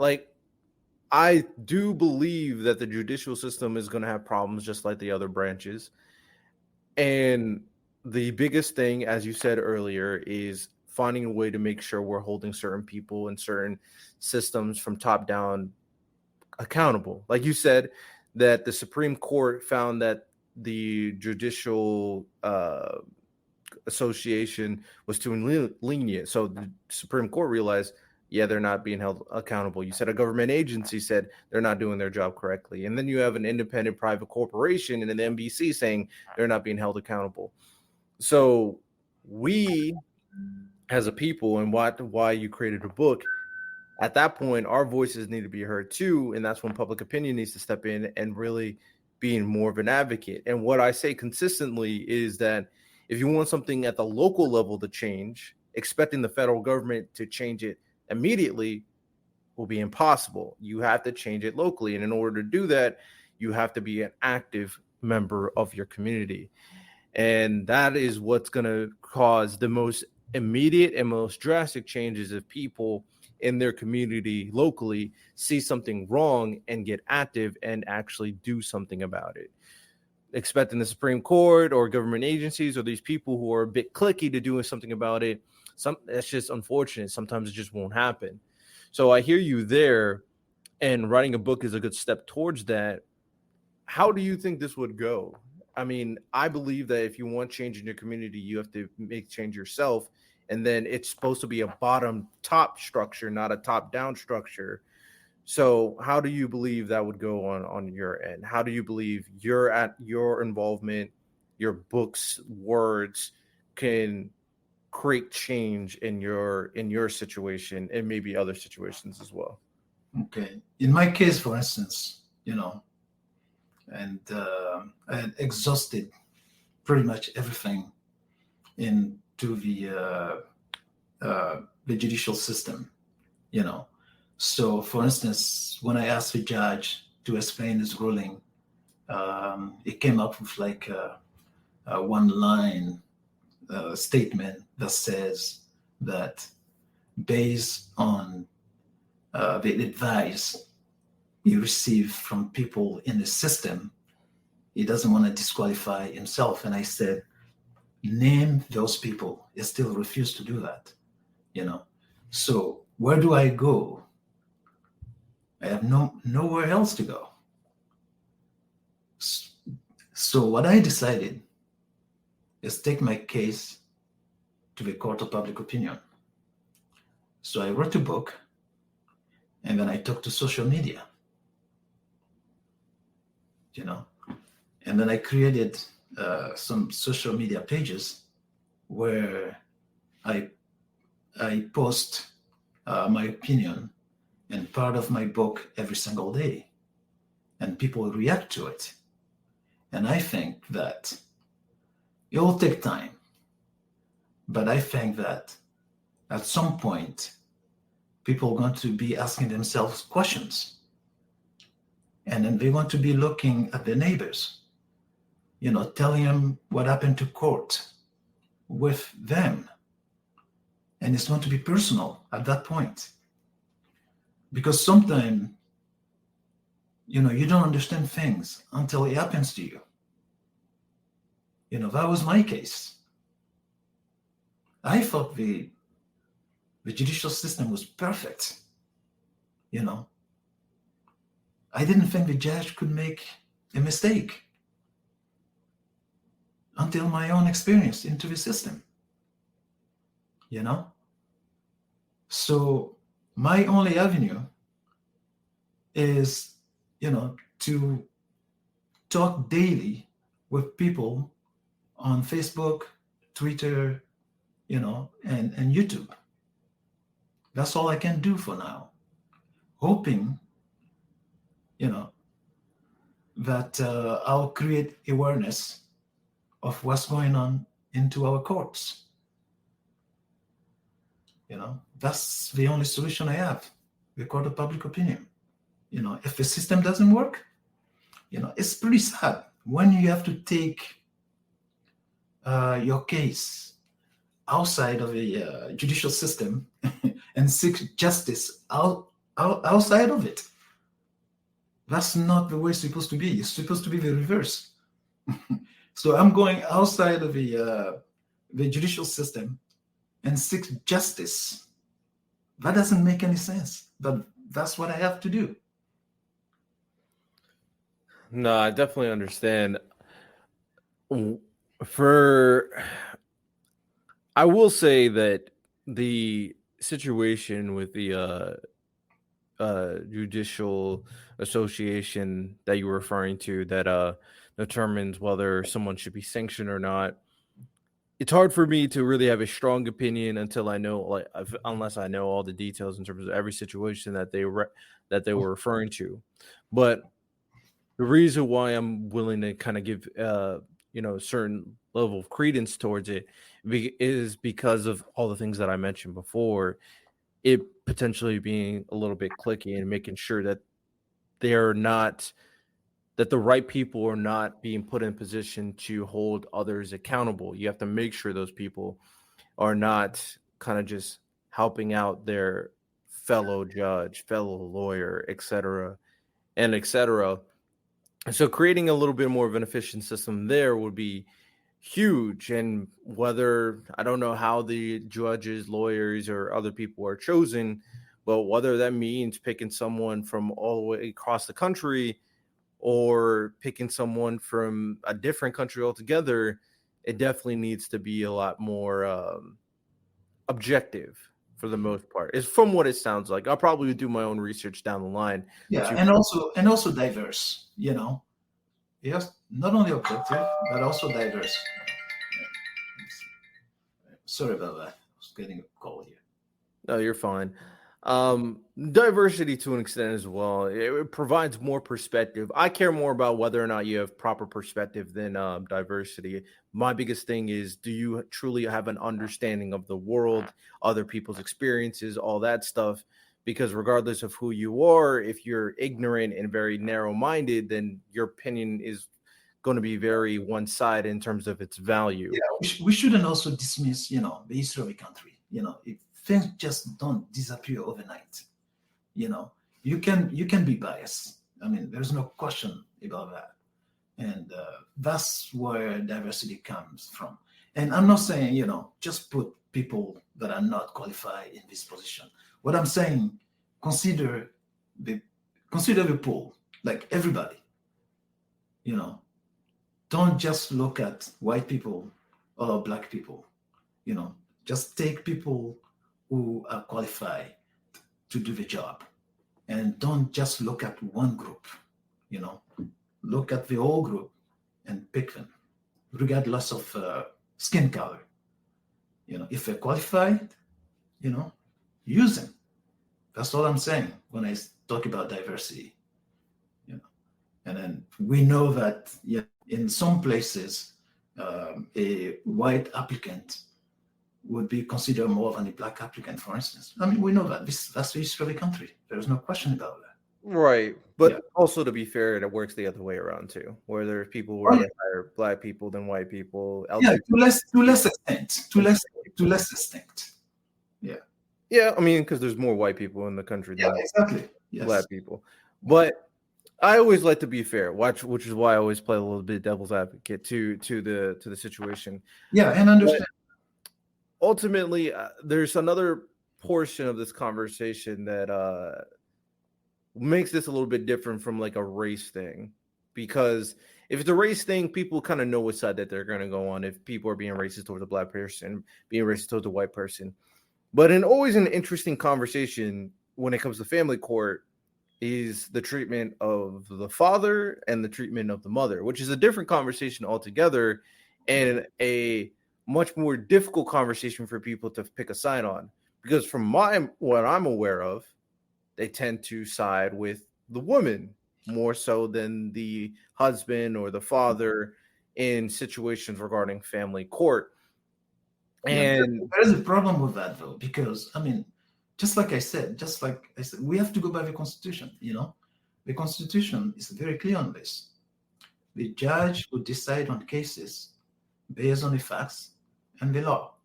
I do believe that the judicial system is going to have problems just like the other branches. And the biggest thing, as you said earlier, is finding a way to make sure we're holding certain people and certain systems from top down accountable. Like you said, that the Supreme Court found that the judicial association was too lenient. So the Supreme Court realized, yeah, they're not being held accountable. You said a government agency said they're not doing their job correctly. And then you have an independent private corporation and an NBC saying they're not being held accountable. So we, as a people, and why you created a book, At that point, our voices need to be heard too. And that's when public opinion needs to step in and really being more of an advocate. And what I say consistently is that if you want something at the local level to change, expecting the federal government to change it immediately will be impossible. You have to change it locally. And in order to do that, you have to be an active member of your community. And that is what's going to cause the most immediate and most drastic changes if people in their community locally see something wrong and get active and actually do something about it. Expecting the Supreme Court or government agencies or these people who are a bit cliquey to doing something about it, that's just unfortunate. Sometimes it just won't happen. So I hear you there, and writing a book is a good step towards that. How do you think this would go? I mean, I believe that if you want change in your community, you have to make change yourself. And then it's supposed to be a bottom top structure, not a top down structure. So how do you believe that would go on your end? How do you believe your involvement, your books, words can create change in your situation and maybe other situations as well? Okay. In my case, for instance, and I had exhausted pretty much everything into the judicial system, So, for instance, when I asked the judge to explain his ruling, it came up with like a one-line statement that says that based on the advice he received from people in the system, he doesn't want to disqualify himself. And I said, name those people. He still refused to do that, So where do I go? I have nowhere else to go. So what I decided is take my case to the court of public opinion. So I wrote a book, and then I talked to social media, and then I created some social media pages where I post my opinion and part of my book every single day, and people react to it. And I think that it will take time, but I think that at some point, people are going to be asking themselves questions, and then they want to be looking at their neighbors, telling them what happened to court with them. And it's going to be personal at that point. Because sometimes, you don't understand things until it happens to you. That was my case. I thought the judicial system was perfect. I didn't think the judge could make a mistake until my own experience into the system. So my only avenue is, to talk daily with people on Facebook, Twitter, and YouTube. That's all I can do for now. Hoping, that I'll create awareness of what's going on into our courts. That's the only solution I have, the court of public opinion. If the system doesn't work, it's pretty sad when you have to take your case outside of the judicial system and seek justice outside of it. That's not the way it's supposed to be. It's supposed to be the reverse. So I'm going outside of the judicial system and seek justice. That doesn't make any sense, but that's what I have to do. No, I definitely understand. I will say that the situation with the judicial association that you were referring to that determines whether someone should be sanctioned or not, it's hard for me to really have a strong opinion until I know, like, unless I know all the details in terms of every situation that that they were referring to. But the reason why I'm willing to kind of give, a certain level of credence towards it is because of all the things that I mentioned before. It potentially being a little bit clicky and making sure that they're not that the right people are not being put in position to hold others accountable. You have to make sure those people are not kind of just helping out their fellow judge, fellow lawyer, etc. So creating a little bit more of an efficient system there would be huge. And whether I don't know how the judges, lawyers, or other people are chosen, but whether that means picking someone from all the way across the country or picking someone from a different country altogether, it definitely needs to be a lot more objective for the most part. It's from what it sounds like. I'll probably do my own research down the line Yeah, to. and also diverse. Yes, not only objective but also diverse. Sorry about that. I was getting a call here. No, you're fine. Diversity to an extent as well. It provides more perspective. I care more about whether or not you have proper perspective than diversity. My biggest thing is, do you truly have an understanding of the world, other people's experiences, all that stuff? Because regardless of who you are, if you're ignorant and very narrow minded, then your opinion is going to be very one sided in terms of its value. Yeah, we shouldn't also dismiss, the history of a country. If things just don't disappear overnight, you know, you can be biased. I mean, there's no question about that, and that's where diversity comes from. And I'm not saying, just put people that are not qualified in this position. What I'm saying, consider the consider the pool, like everybody. You know, don't just look at white people or black people. Just take people who are qualified to do the job, and don't just look at one group. You know, look at the whole group and pick them, regardless of skin color. If they're qualified, you know, use them. That's all I'm saying when I talk about diversity. You know, and then we know that, yeah, in some places, a white applicant would be considered more than a black applicant, for instance. I mean, we know that that's the history of the country. There's no question about that. Right. Yeah. But also, to be fair, it works the other way around too, where there's people who Oh, yeah. rather hire black people than white people, Yeah, LGBT. to less extent, to less extent. Yeah. Yeah, I mean, because there's more white people in the country Yeah, than exactly. Yes. black people. But I always like to be fair, which is why I always play a little bit devil's advocate to the situation. Yeah, and But understand. ultimately, there's another portion of this conversation that makes this a little bit different from like a race thing, because if it's a race thing, people kind of know what side that they're going to go on. If people are being racist towards a black person, being racist towards a white person, but always an interesting conversation when it comes to family court is the treatment of the father and the treatment of the mother, which is a different conversation altogether, and a much more difficult conversation for people to pick a side on, because from what I'm aware of, they tend to side with the woman more so than the husband or the father in situations regarding family court. Yeah, And there is a problem with that though, because I mean, just like I said, we have to go by the Constitution. The Constitution is very clear on this. The judge will decide on cases based on the facts and the law.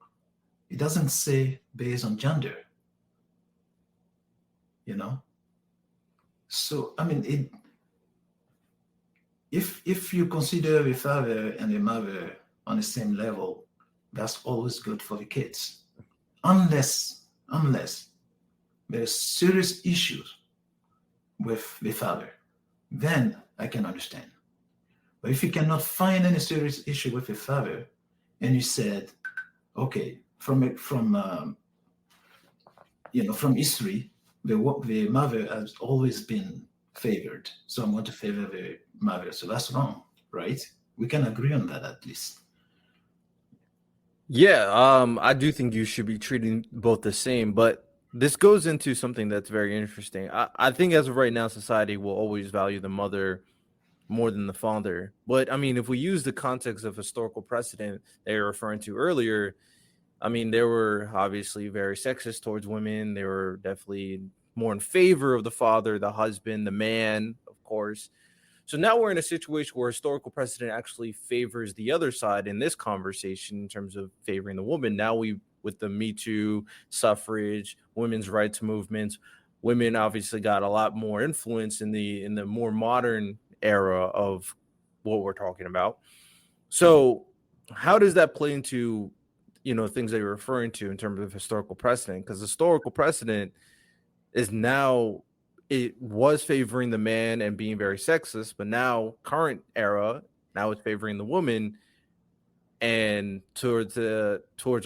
It doesn't say based on gender. So I mean, if you consider the father and the mother on the same level, that's always good for the kids, unless there's serious issues with the father, then I can understand. But if you cannot find any serious issue with the father, and you said, okay, from history, the mother has always been favored, so I'm going to favor the mother. So that's wrong, right? We can agree on that at least. Yeah, I do think you should be treating both the same, but this goes into something that's very interesting. I think as of right now, society will always value the mother more than the father. But I mean, if we use the context of historical precedent they were referring to earlier, I mean, they were obviously very sexist towards women. They were definitely more in favor of the father, the husband, the man, of course. So now we're in a situation where historical precedent actually favors the other side in this conversation in terms of favoring the woman. Now we, with the Me Too, suffrage, women's rights movements, women obviously got a lot more influence in the more modern era of what we're talking about. So how does that play into things that you're referring to in terms of historical precedent? Because historical precedent is now, it was favoring the man and being very sexist, but now current era, now it's favoring the woman, and towards a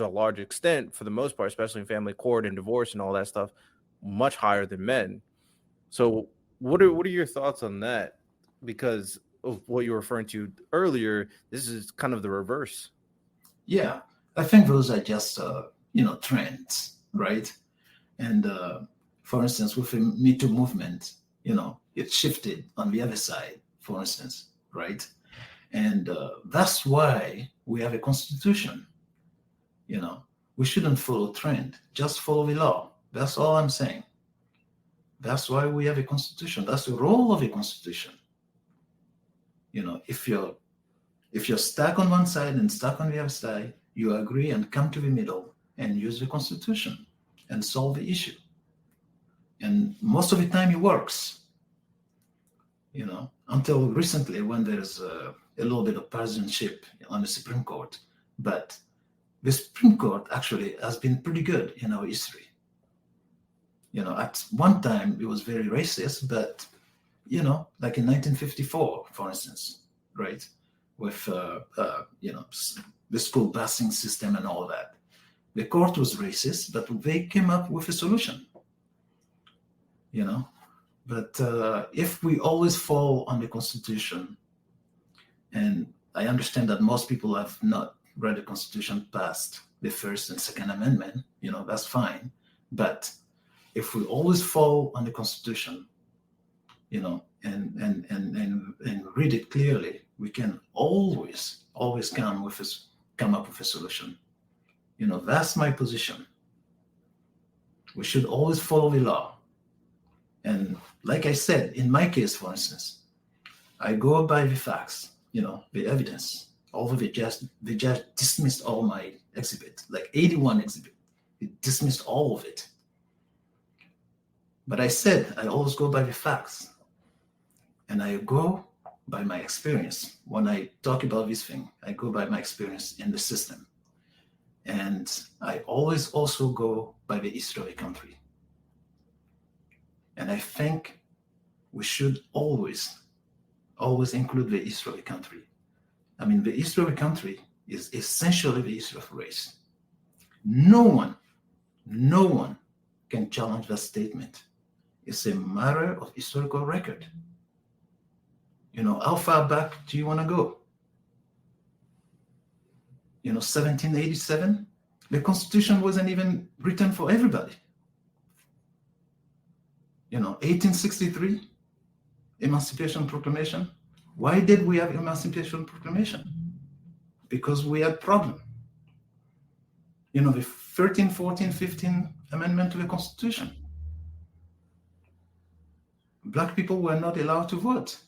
large extent, for the most part, especially in family court and divorce and all that stuff, much higher than men. So what are your thoughts on that? Because of what you were referring to earlier, this is kind of the reverse. Yeah, I think those are just trends, right? And for instance, with the Me Too movement, it shifted on the other side, for instance, right? And that's why we have a constitution. We shouldn't follow trend, just follow the law. That's all I'm saying. That's why we have a constitution. That's the role of a constitution. If you're stuck on one side and stuck on the other side, you agree and come to the middle and use the constitution and solve the issue. And most of the time it works, until recently when there's a little bit of partisanship on the Supreme Court. But the Supreme Court actually has been pretty good in our history. At one time it was very racist, but, like in 1954, for instance, right? With, the school busing system and all that. The court was racist, but they came up with a solution, But if we always fall on the Constitution, and I understand that most people have not read the Constitution past the First and Second Amendment, that's fine. But if we always fall on the Constitution, and read it clearly, we can always come up with a solution. That's my position. We should always follow the law. And like I said, in my case, for instance, I go by the facts, the evidence. Although the judge dismissed all my exhibit, like 81 exhibit. He dismissed all of it. But I said, I always go by the facts. And I go by my experience. When I talk about this thing, I go by my experience in the system. And I always also go by the history of the country. And I think we should always include the history of the country. I mean, the history of the country is essentially the history of race. No one can challenge that statement. It's a matter of historical record. How far back do you want to go? 1787, the Constitution wasn't even written for everybody. 1863, Emancipation Proclamation. Why did we have Emancipation Proclamation? Because we had problem. The 13th, 14th, 15th Amendment to the Constitution. Black people were not allowed to vote.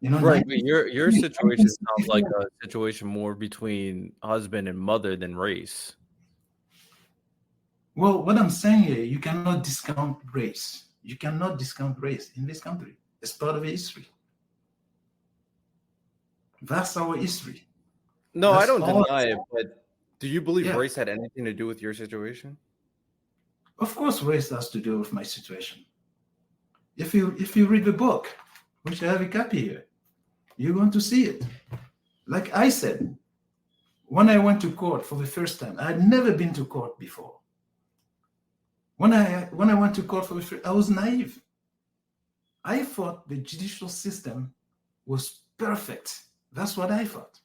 Right, but your situation sounds like a situation more between husband and mother than race. Well, what I'm saying here, you cannot discount race. You cannot discount race in this country. It's part of the history. That's our history. No, I don't deny it, but do you believe race had anything to do with your situation? Of course, race has to do with my situation. If you read the book, which I have a copy here, you're going to see it. Like I said, when I went to court for the first time, I had never been to court before. When I went to court for the first, I was naive. I thought the judicial system was perfect. That's what I thought.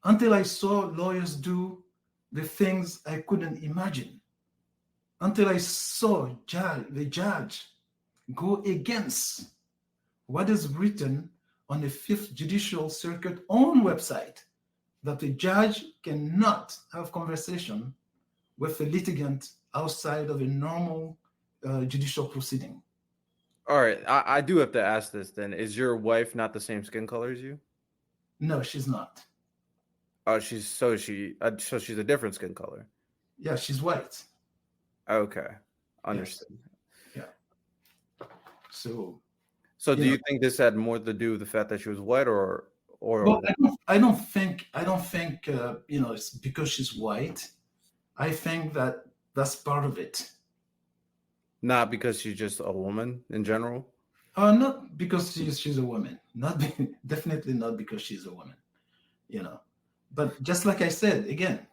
until I saw lawyers do the things I couldn't imagine, until I saw the judge go against what is written on the Fifth Judicial Circuit own website, that the judge cannot have conversation with a litigant outside of a normal judicial proceeding. All right, I do have to ask this then. Is your wife not the same skin color as you? No, she's not. Oh, so she's a different skin color. Yeah, she's white. Okay, understood. Yes. Yeah. So do you think this had more to do with the fact that she was white, or? Well, I don't think it's because she's white. I think that that's part of it. Not because she's just a woman in general. Not because she's a woman. Definitely not because she's a woman. But just like I said again,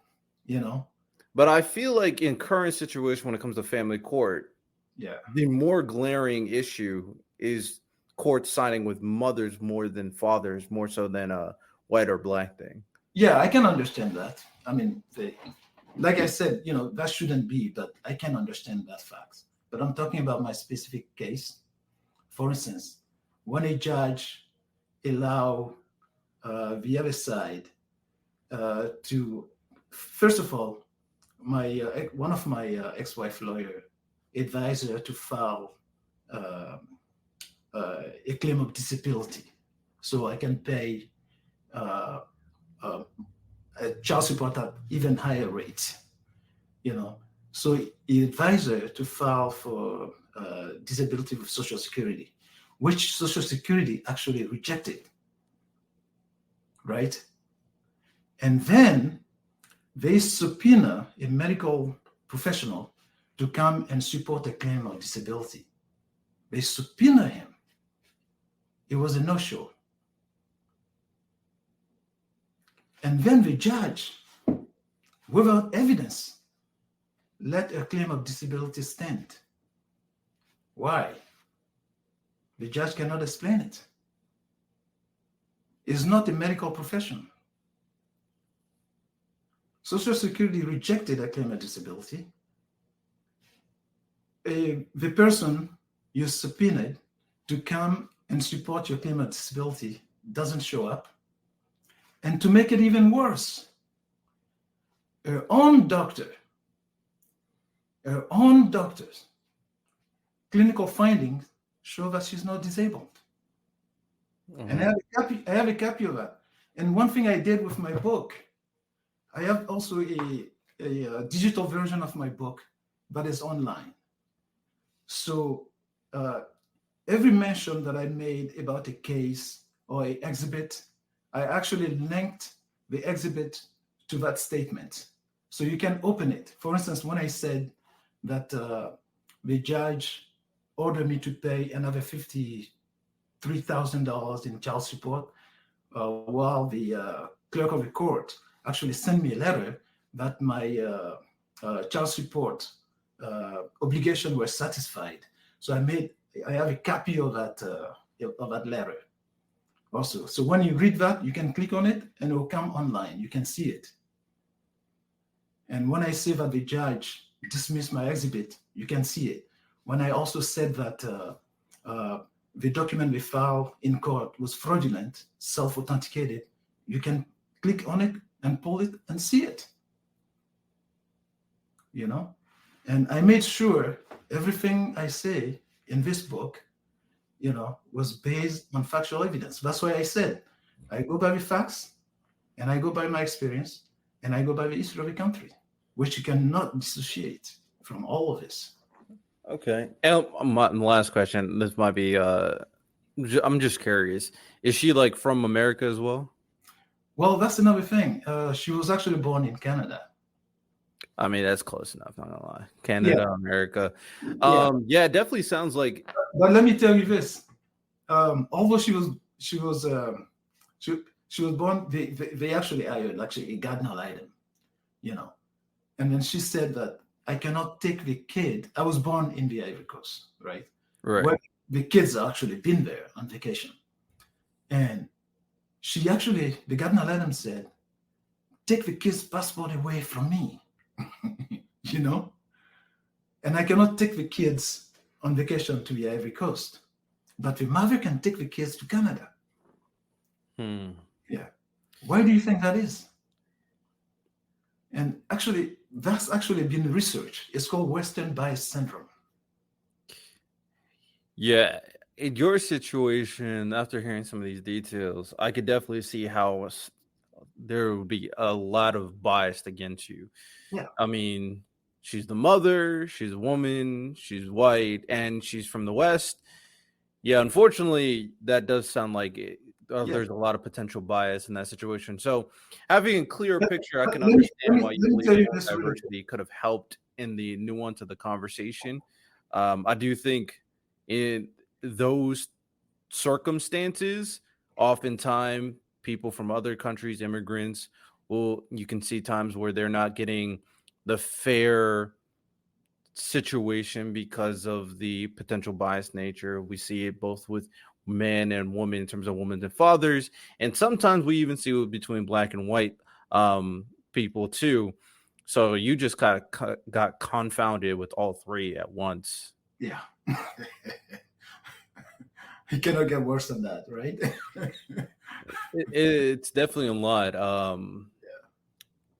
But I feel like in current situation, when it comes to family court, the more glaring issue is courts siding with mothers more than fathers, more so than a white or black thing. Yeah, I can understand that. I mean, like I said, that shouldn't be, but I can understand that fact. But I'm talking about my specific case. For instance, when a judge allow the other side to, first of all, one of my ex-wife lawyer advised her to file a claim of disability, so I can pay child support at even higher rates. So he advised her to file for disability with Social Security, which Social Security actually rejected, right? And then they subpoena a medical professional to come and support a claim of disability. They subpoena him. It was a no-show. And then the judge, without evidence, let a claim of disability stand. Why? The judge cannot explain it. It's not a medical profession. Social Security rejected a claim of disability. The person you subpoenaed to come and support your claim of disability doesn't show up. And to make it even worse, her own doctor's clinical findings show that she's not disabled. Mm-hmm. And I have a copy of that. And one thing I did with my book, I have also a digital version of my book that is online. So every mention that I made about a case or an exhibit, I actually linked the exhibit to that statement. So you can open it. For instance, when I said that the judge ordered me to pay another $53,000 in child support, while the clerk of the court actually sent me a letter that my child support obligation was satisfied. So I have a copy of that letter also. So when you read that, you can click on it and it will come online. You can see it. And when I say that the judge dismissed my exhibit, you can see it. When I also said that the document we filed in court was fraudulent, self-authenticated, you can click on it and pull it and see it. And I made sure everything I say in this book, was based on factual evidence. That's why I said I go by the facts, and I go by my experience, and I go by the history of the country, which you cannot dissociate from all of this. Okay. And my last question, this might be, I'm just curious. Is she like from America as well? Well, that's another thing. She was actually born in Canada. I mean, that's close enough, not gonna lie. Canada, yeah. America. Yeah, it definitely sounds like. But let me tell you this. Although she was born, they actually hired a gardener item, And then she said that I cannot take the kid. I was born in the Ivory Coast, right? Right. Where the kids have actually been there on vacation. And the gardener item said, take the kid's passport away from me, you know? And I cannot take the kids on vacation to the Ivory Coast, but the mother can take the kids to Canada. Yeah. Why do you think that is? And actually, that's actually been researched. It's called Western bias syndrome. Yeah. In your situation, after hearing some of these details, I could definitely see how there would be a lot of bias against you. Yeah. I mean, she's the mother, she's a woman, she's white, and she's from the West. Yeah, unfortunately, that does sound like it. There's a lot of potential bias in that situation. So, having a clearer picture, I can understand why you believe that diversity could have helped in the nuance of the conversation. I do think in those circumstances, oftentimes people from other countries, immigrants, you can see times where they're not getting the fair situation because of the potential bias nature. We see it both with men and women in terms of women and fathers, and sometimes we even see it between black and white people too. So you just got confounded with all three at once. Yeah. It cannot get worse than that, right? It's definitely a lot.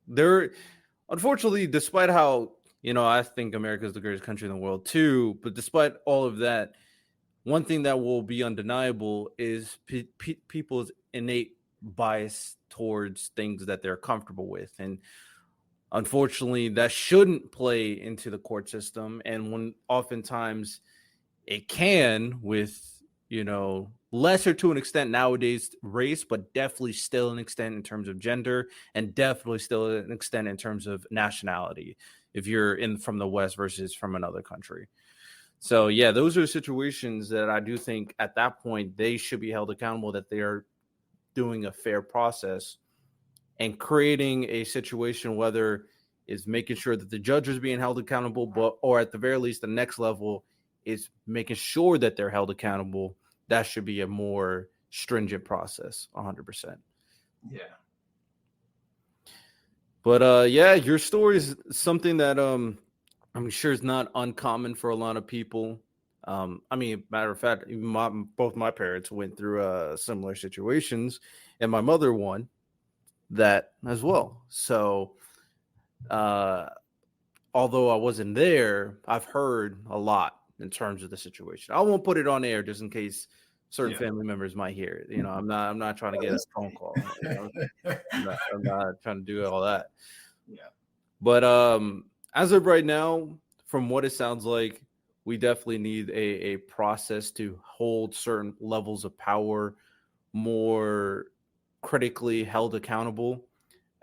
There, unfortunately, despite how, I think America is the greatest country in the world too, but despite all of that, one thing that will be undeniable is people's innate bias towards things that they're comfortable with. And unfortunately, that shouldn't play into the court system. And when oftentimes it can, with, lesser to an extent nowadays race, but definitely still an extent in terms of gender, and definitely still an extent in terms of nationality, if you're from the West versus from another country. So, yeah, those are situations that I do think at that point they should be held accountable, that they are doing a fair process and creating a situation, whether is making sure that the judge is being held accountable, or at the very least, the next level is making sure that they're held accountable. That should be a more stringent process, 100%. Yeah. But yeah, your story is something that I'm sure is not uncommon for a lot of people. Matter of fact, both my parents went through similar situations, and my mother won that as well. So, although I wasn't there, I've heard a lot in terms of the situation. I won't put it on air just in case certain family members might hear it. I'm not trying to get a phone call. I'm not trying to do all that. Yeah. But as of right now, from what it sounds like, we definitely need a process to hold certain levels of power more critically held accountable.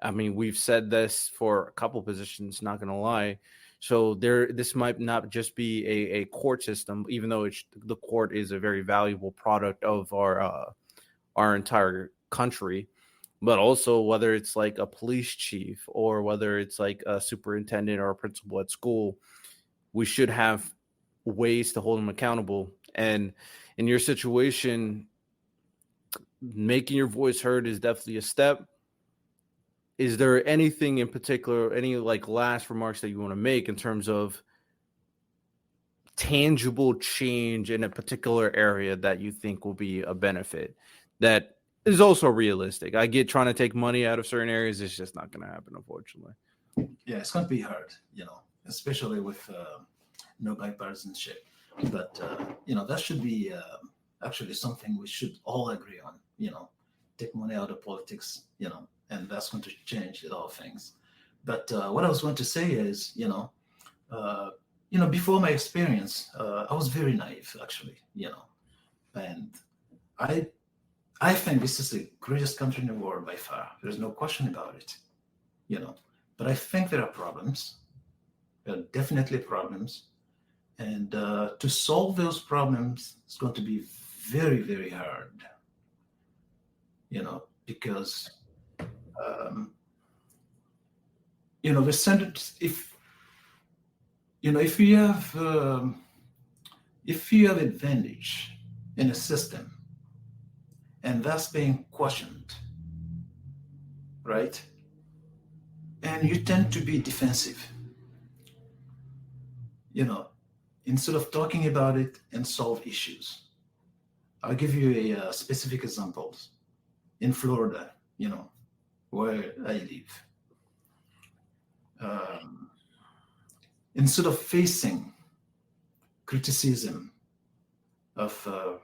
I mean, we've said this for a couple positions, not going to lie. So this might not just be a court system, even though the court is a very valuable product of our entire country, but also whether it's like a police chief or whether it's like a superintendent or a principal at school, we should have ways to hold them accountable. And in your situation, making your voice heard is definitely a step. Is there anything in particular, any like last remarks that you want to make in terms of tangible change in a particular area that you think will be a benefit that is also realistic? I get trying to take money out of certain areas. It's just not going to happen, unfortunately. Yeah, it's going to be hard, especially with no bipartisanship. But, that should be actually something we should all agree on, take money out of politics, and that's going to change a lot of things. But what I was going to say is, before my experience, I was very naive, actually, and I think this is the greatest country in the world by far. There's no question about it, but I think there are problems. There are definitely problems. And to solve those problems is going to be very, very hard, because the standard, if you have advantage in a system and that's being questioned, right? and you tend to be defensive. You know, instead of talking about it and solve issues. I'll give you a specific examples. In Florida, where I live, um, instead of facing criticism of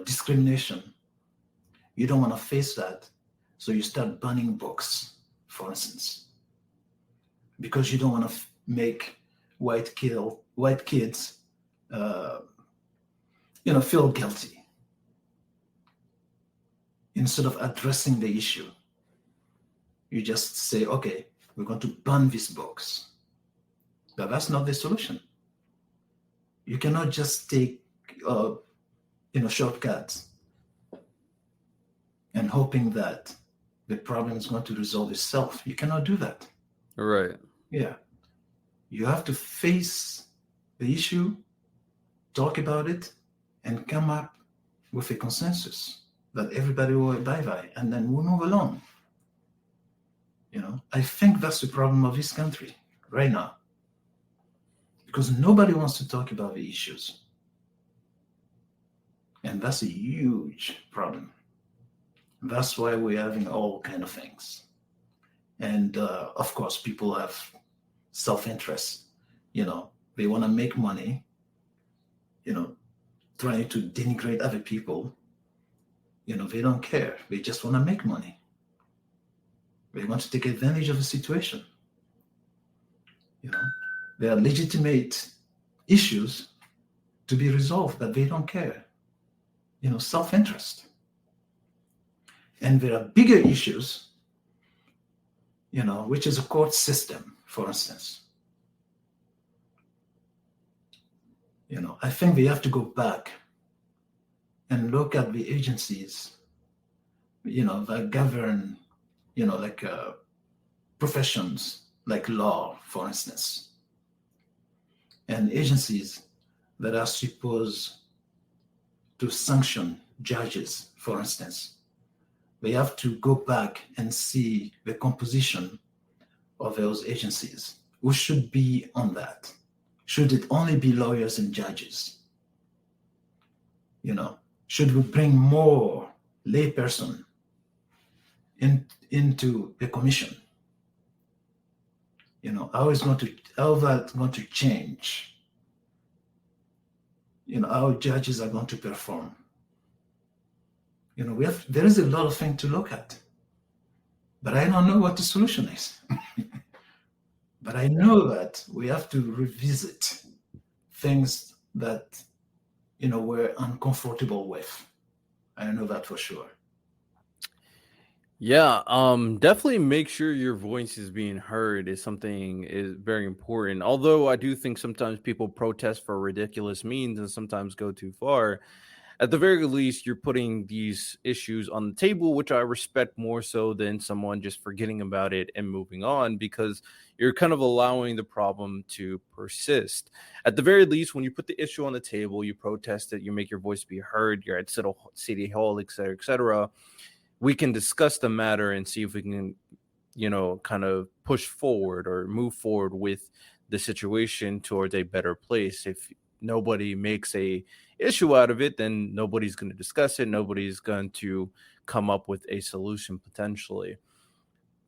discrimination, you don't want to face that, so you start banning books, for instance, because you don't want to make white kids, uh, feel guilty. Instead of addressing the issue, you just say, okay, we're going to ban these books. But that's not the solution. You cannot just take shortcuts and hoping that the problem is going to resolve itself. You cannot do that. Right. Yeah. You have to face the issue, talk about it, and come up with a consensus that everybody will abide by, and then we'll move along. I think that's the problem of this country right now, because nobody wants to talk about the issues. And that's a huge problem. That's why we're having all kind of things. And of course, people have self-interest. They want to make money, trying to denigrate other people. They don't care. They just want to make money. They want to take advantage of the situation. There are legitimate issues to be resolved, but they don't care. Self-interest. And there are bigger issues, which is a court system, for instance. I think we have to go back and look at the agencies, that govern, like professions like law, for instance, and agencies that are supposed to sanction judges, for instance. We have to go back and see the composition of those agencies. Who should be on that? Should it only be lawyers and judges? Should we bring more layperson into the commission? How that's going to change? How judges are going to perform? There is a lot of things to look at, but I don't know what the solution is. But I know that we have to revisit things that we're uncomfortable with. I know that for sure. Yeah, definitely make sure your voice is being heard is something is very important. Although I do think sometimes people protest for ridiculous means and sometimes go too far. At the very least, you're putting these issues on the table, which I respect more so than someone just forgetting about it and moving on, because you're kind of allowing the problem to persist. At the very least, when you put the issue on the table, you protest it, you make your voice be heard, you're at city hall, et cetera, we can discuss the matter and see if we can, kind of push forward or move forward with the situation towards a better place. If nobody makes a issue out of it, then nobody's going to discuss it. Nobody's going to come up with a solution potentially.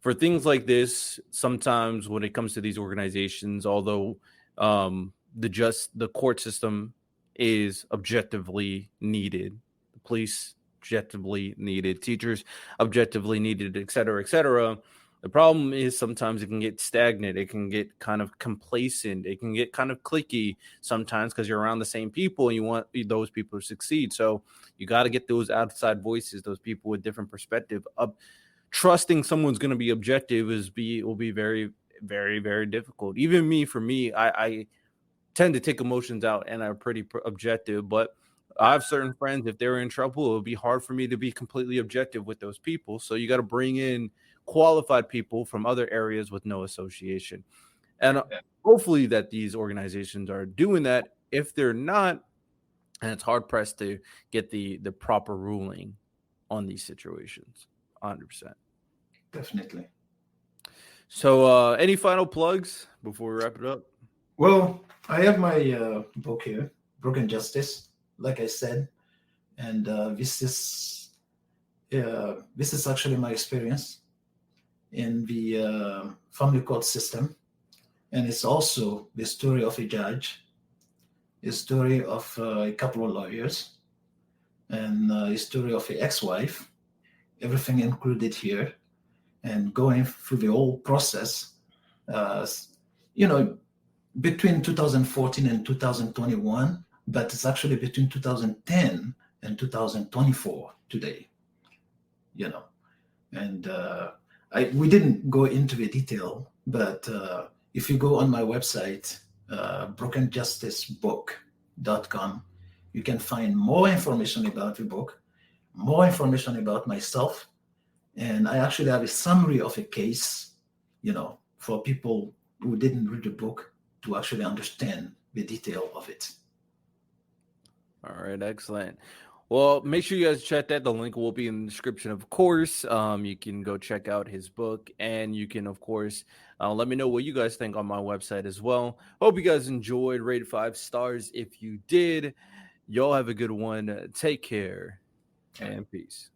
For things like this, sometimes when it comes to these organizations, although the court system is objectively needed, the police objectively needed, teachers objectively needed, et cetera, et cetera. The problem is sometimes it can get stagnant. It can get kind of complacent. It can get kind of cliquey sometimes because you're around the same people and you want those people to succeed. So you got to get those outside voices, those people with different perspective up. Trusting someone's going to be objective will be very, very, very difficult. Even me, for me, I tend to take emotions out and are pretty objective, but I have certain friends, if they're in trouble, it would be hard for me to be completely objective with those people. So you got to bring in qualified people from other areas with no association. And hopefully that these organizations are doing that. If they're not, and it's hard pressed to get the proper ruling on these situations. 100%. Definitely. So, any final plugs before we wrap it up? Well, I have my book here, Broken Justice, like I said, and this is actually my experience in the family court system, and it's also the story of a judge, a story of a couple of lawyers, and a story of an ex-wife. Everything included here, and going through the whole process. Uh, you know, between 2014 and 2021, but it's actually between 2010 and 2024 today. You know, and we didn't go into the detail, but if you go on my website, brokenjusticebook.com, you can find more information about the book, more information about myself, and I actually have a summary of a case, for people who didn't read the book to actually understand the detail of it. All right, excellent. Well, make sure you guys check that. The link will be in the description, of course. You can go check out his book, and you can, of course, let me know what you guys think on my website as well. Hope you guys enjoyed. Rate 5 stars if you did. Y'all have a good one. Take care and peace.